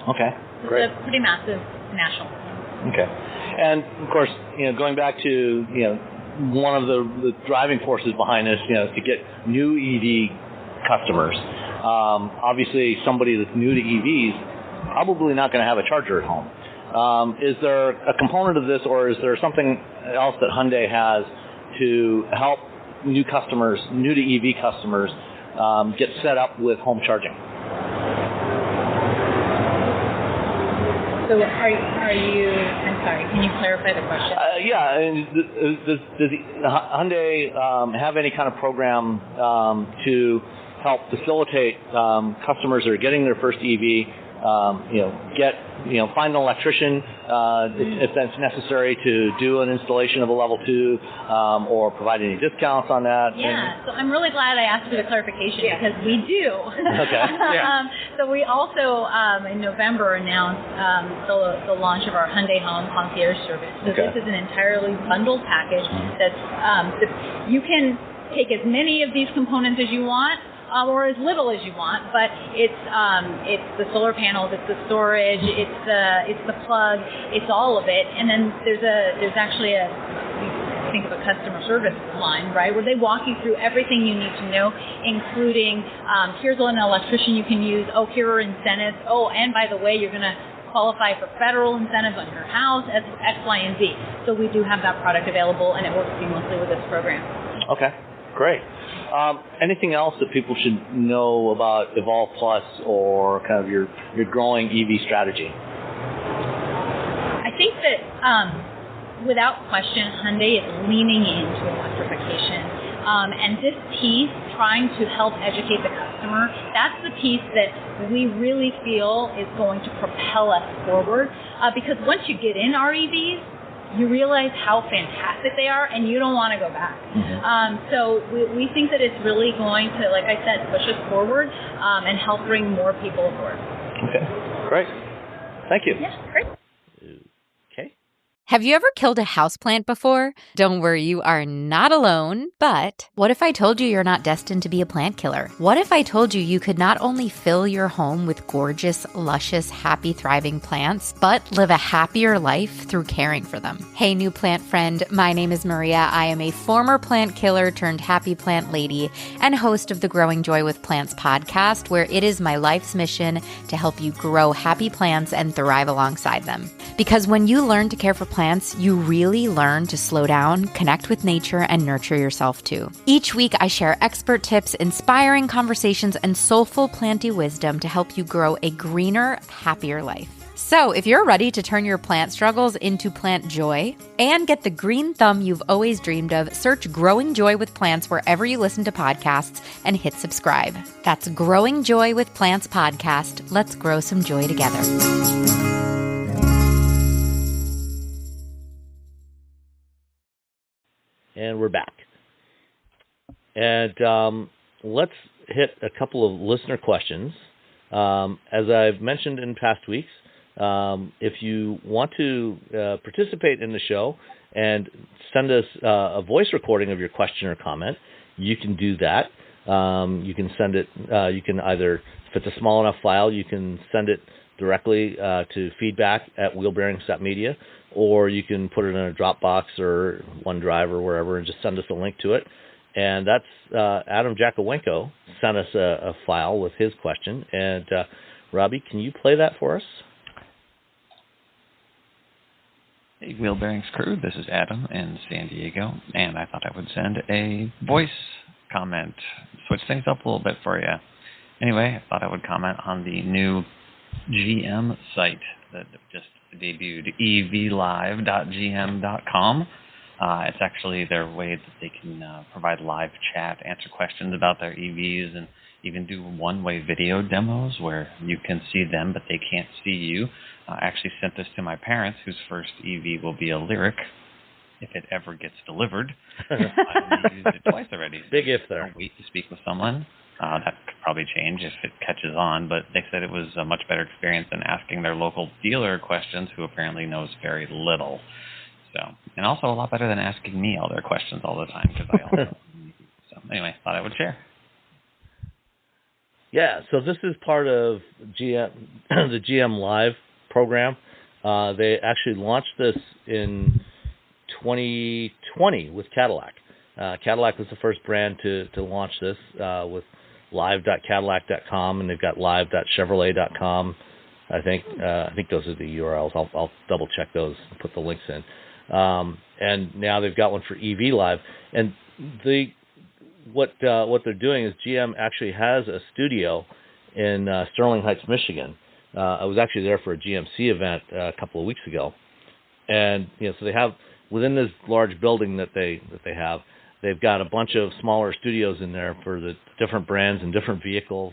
Okay, great. It's a pretty massive national. Okay, and of course, going back to one of the driving forces behind this, to get new EV customers. Obviously, somebody that's new to EVs probably not going to have a charger at home. Is there a component of this, or is there something else that Hyundai has to help new customers, new to EV customers, get set up with home charging? So are you, I'm sorry, can you clarify the question? Does Hyundai have any kind of program to help facilitate customers that are getting their first EV find an electrician if that's necessary to do an installation of a level 2, or provide any discounts on that? Yeah, so I'm really glad I asked for the clarification because we do. Okay. Yeah. So we also in November announced the launch of our Hyundai Home Concierge Service. So this is an entirely bundled package that's you can take as many of these components as you want. Or as little as you want, but it's the solar panels, it's the storage, it's the plug, it's all of it. And then there's actually think of a customer service line, right, where they walk you through everything you need to know, including here's an electrician you can use. Oh, here are incentives. Oh, and by the way, you're going to qualify for federal incentives on your house, X, Y, and Z. So we do have that product available, and it works seamlessly with this program. Okay, great. Anything else that people should know about Evolve Plus or kind of your growing EV strategy? I think that without question, Hyundai is leaning into electrification. And this piece, trying to help educate the customer, that's the piece that we really feel is going to propel us forward. Because once you get in our EVs, you realize how fantastic they are, and you don't want to go back. So we think that it's really going to, like I said, push us forward and help bring more people aboard. Okay, great. Thank you. Yeah, great. Okay. Have you ever killed a houseplant before? Don't worry, you are not alone. But what if I told you you're not destined to be a plant killer? What if I told you you could not only fill your home with gorgeous, luscious, happy, thriving plants, but live a happier life through caring for them? Hey, new plant friend, my name is Maria. I am a former plant killer turned happy plant lady and host of the Growing Joy with Plants podcast, where it is my life's mission to help you grow happy plants and thrive alongside them. Because when you learn to care for plants, you really learn to slow down, connect with nature, and nurture yourself too. Each week, I share expert tips, inspiring conversations, and soulful planty wisdom to help you grow a greener, happier life. So if you're ready to turn your plant struggles into plant joy and get the green thumb you've always dreamed of, search Growing Joy with Plants wherever you listen to podcasts and hit subscribe. That's Growing Joy with Plants podcast. Let's grow some joy together. And we're back. And let's hit a couple of listener questions. As I've mentioned in past weeks, if you want to participate in the show and send us a voice recording of your question or comment, you can do that. You can send it, you can either, if it's a small enough file, you can send it directly to feedback@wheelbearings.media, or you can put it in a Dropbox or OneDrive or wherever and just send us a link to it. And that's Adam Jakowenko sent us a file with his question. And Robbie, can you play that for us? Hey, Wheel Bearings crew, this is Adam in San Diego, and I thought I would send a voice comment, switch things up a little bit for you. Anyway, I thought I would comment on the new GM site that just debuted, evlive.gm.com. It's actually their way that they can provide live chat, answer questions about their EVs, and even do one-way video demos where you can see them, but they can't see you. I actually sent this to my parents, whose first EV will be a Lyric, if it ever gets delivered. I've used it twice already. Big if there. I'll wait to speak with someone. That could probably change if it catches on, but they said it was a much better experience than asking their local dealer questions, who apparently knows very little. So, and also a lot better than asking me all their questions all the time, because I also. So anyway, thought I would share. Yeah, so this is part of GM, the GM Live program. They actually launched this in 2020 with Cadillac. Cadillac was the first brand to launch this with live.cadillac.com, and they've got live.chevrolet.com. I think those are the URLs. I'll double check those and put the links in. And now they've got one for EV Live. And what they're doing is GM actually has a studio in Sterling Heights, Michigan. I was actually there for a GMC event a couple of weeks ago, and so they have within this large building that they have, they've got a bunch of smaller studios in there for the different brands and different vehicles,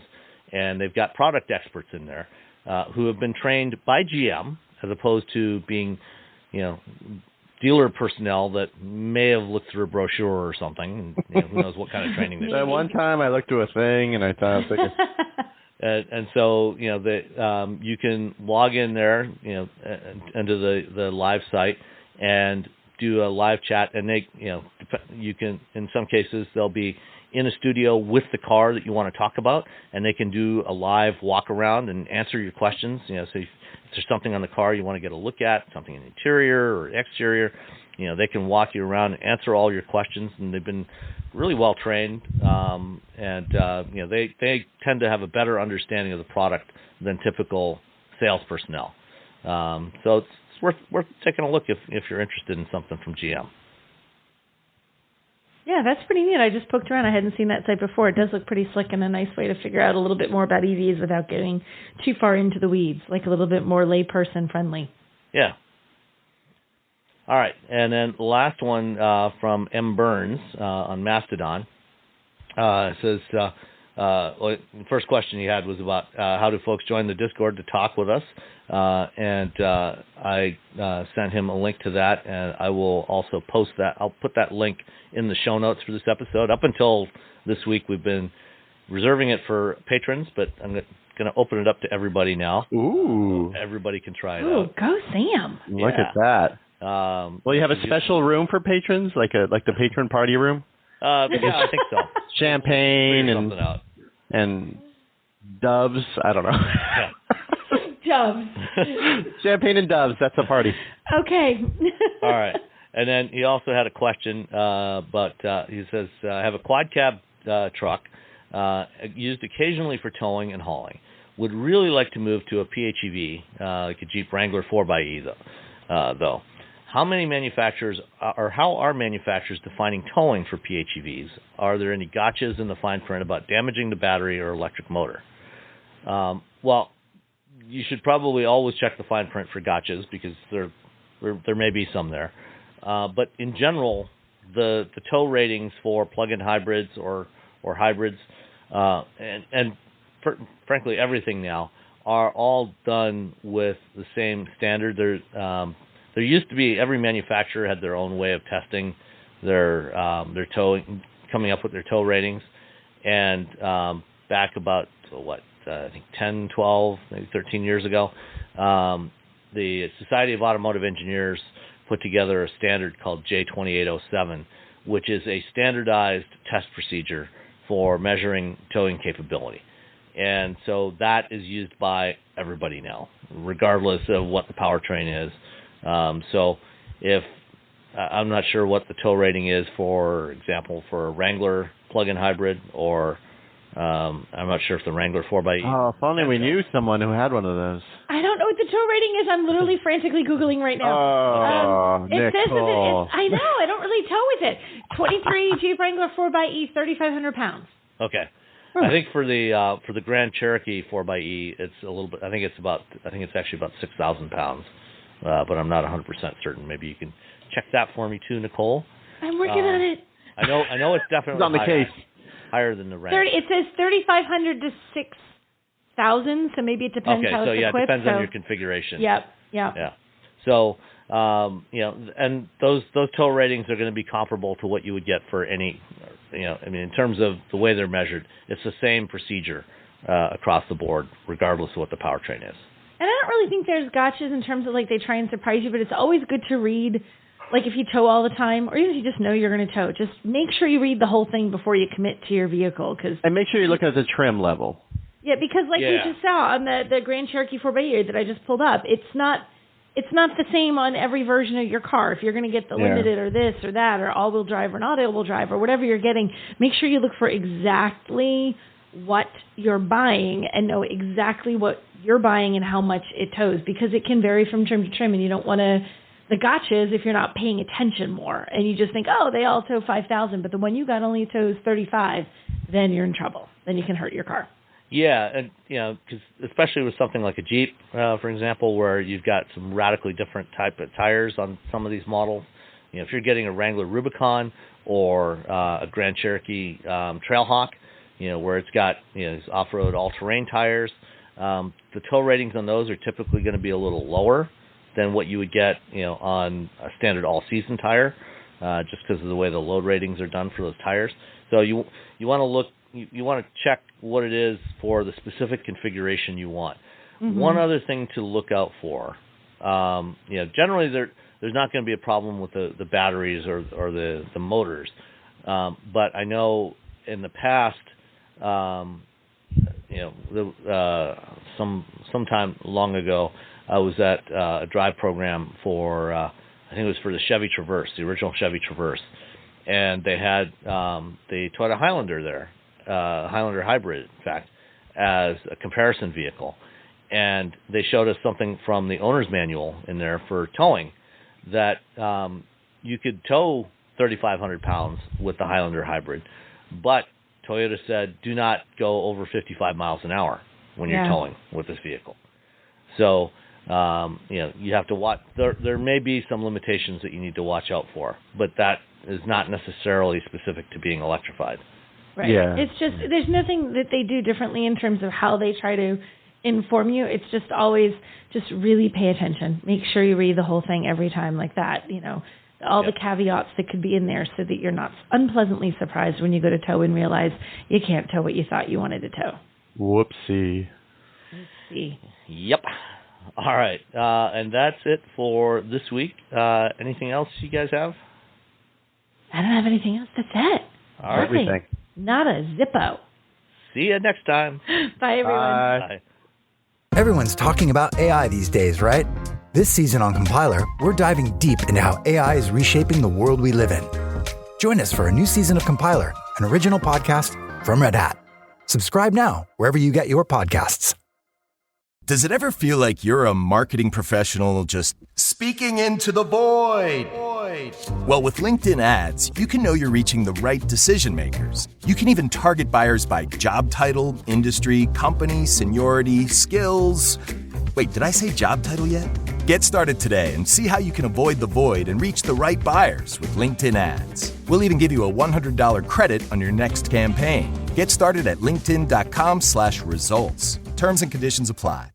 and they've got product experts in there who have been trained by GM as opposed to being, dealer personnel that may have looked through a brochure or something. And, who knows what kind of training they did. That one time I looked through a thing and I thought, and so, you can log in there, into the live site and do a live chat, and they, you can, in some cases, they'll be in a studio with the car that you want to talk about, and they can do a live walk around and answer your questions. So if there's something on the car you want to get a look at, something in the interior or exterior, they can walk you around and answer all your questions, and they've been really well trained, they tend to have a better understanding of the product than typical sales personnel. So it's worth taking a look if you're interested in something from GM. Yeah, that's pretty neat. I just poked around. I hadn't seen that site before. It does look pretty slick and a nice way to figure out a little bit more about EVs without getting too far into the weeds, like a little bit more layperson friendly. Yeah. All right, and then the last one from M. Burns on Mastodon. It says, the first question he had was about how do folks join the Discord to talk with us, and I sent him a link to that, and I will also post that. I'll put that link in the show notes for this episode. Up until this week, we've been reserving it for patrons, but I'm going to open it up to everybody now. Ooh. Everybody can try it out. Ooh, go Sam. Look at that. Well, you have a special room for patrons, like the patron party room? Yeah, I think so. Champagne and doves. I don't know. Doves. Champagne and doves. That's a party. Okay. All right. And then he also had a question, but he says, I have a quad cab truck used occasionally for towing and hauling. Would really like to move to a PHEV, like a Jeep Wrangler 4xe, though. How many manufacturers, or how are manufacturers defining towing for PHEVs? Are there any gotchas in the fine print about damaging the battery or electric motor? Well, you should probably always check the fine print for gotchas because there may be some there. But in general, the tow ratings for plug-in hybrids or hybrids, frankly everything now, are all done with the same standard. There used to be, every manufacturer had their own way of testing their towing, coming up with their tow ratings. And back about, I think 10, 12, maybe 13 years ago, the Society of Automotive Engineers put together a standard called J2807, which is a standardized test procedure for measuring towing capability. And so that is used by everybody now, regardless of what the powertrain is. So if I'm not sure what the tow rating is, for example, for a Wrangler plug-in hybrid, or I'm not sure if the Wrangler 4xe. Oh, if only we knew someone who had one of those. I don't know what the tow rating is. I'm literally frantically Googling right now. Oh, it says Nicole. I know. I don't really tow with it. 23 Jeep Wrangler 4xe, 3,500 pounds. Okay. I think for the Grand Cherokee 4xe, it's a little bit. I think it's actually about 6,000 pounds. But I'm not 100% certain.Maybe you can check that for me too, Nicole. I'm working on it. I know it's definitely on the case. Higher than the Wrangler. It says 3,500 to 6,000, so maybe it depends how it's equipped. Okay, so it depends on your configuration. Yep. Yeah. So, and those tow ratings are going to be comparable to what you would get for any, in terms of the way they're measured, it's the same procedure across the board, regardless of what the powertrain is. And I don't really think there's gotchas in terms of they try and surprise you, but it's always good to read, if you tow all the time, or even if you just know you're going to tow, just make sure you read the whole thing before you commit to your vehicle. And make sure you look at the trim level. Yeah, because we just saw on the Grand Cherokee 4xe that I just pulled up, it's not the same on every version of your car. If you're going to get the limited or this or that or all-wheel drive or not all-wheel drive or whatever you're getting, make sure you look for exactly what you're buying and know exactly what you're buying and how much it tows, because it can vary from trim to trim, and you don't want to the gotchas if you're not paying attention more and you just think, oh, they all tow 5,000, but the one you got only tows 35, then you're in trouble. Then you can hurt your car. Yeah, and because especially with something like a Jeep, for example, where you've got some radically different type of tires on some of these models. If you're getting a Wrangler Rubicon or a Grand Cherokee Trailhawk, where it's got these off-road all-terrain tires, The tow ratings on those are typically going to be a little lower than what you would get, on a standard all-season tire, just because of the way the load ratings are done for those tires. So you want to look, you want to check what it is for the specific configuration you want. Mm-hmm. One other thing to look out for, generally there's not going to be a problem with the batteries or the motors, but I know in the past, sometime long ago, I was at a drive program for I think it was for the Chevy Traverse, the original Chevy Traverse, and they had the Toyota Highlander there, Highlander Hybrid, in fact, as a comparison vehicle, and they showed us something from the owner's manual in there for towing, that you could tow 3,500 pounds with the Highlander Hybrid, but Toyota said do not go over 55 miles an hour when you're towing with this vehicle. So, you have to watch. There may be some limitations that you need to watch out for, but that is not necessarily specific to being electrified. Right. Yeah. It's just, there's nothing that they do differently in terms of how they try to inform you. It's just always just really pay attention. Make sure you read the whole thing every time like that, all the caveats that could be in there so that you're not unpleasantly surprised when you go to tow and realize you can't tow what you thought you wanted to tow. Whoopsie. Yep. All right. And that's it for this week. Anything else you guys have? I don't have anything else. That's it. All right. Everything. Not a zippo. See you next time. Bye, everyone. Bye. Everyone's talking about AI these days, right? This season on Compiler, we're diving deep into how AI is reshaping the world we live in. Join us for a new season of Compiler, an original podcast from Red Hat. Subscribe now wherever you get your podcasts. Does it ever feel like you're a marketing professional just speaking into the void? Well, with LinkedIn ads, you can know you're reaching the right decision makers. You can even target buyers by job title, industry, company, seniority, skills. Wait, did I say job title yet? Get started today and see how you can avoid the void and reach the right buyers with LinkedIn ads. We'll even give you a $100 credit on your next campaign. Get started at linkedin.com/results. Terms and conditions apply.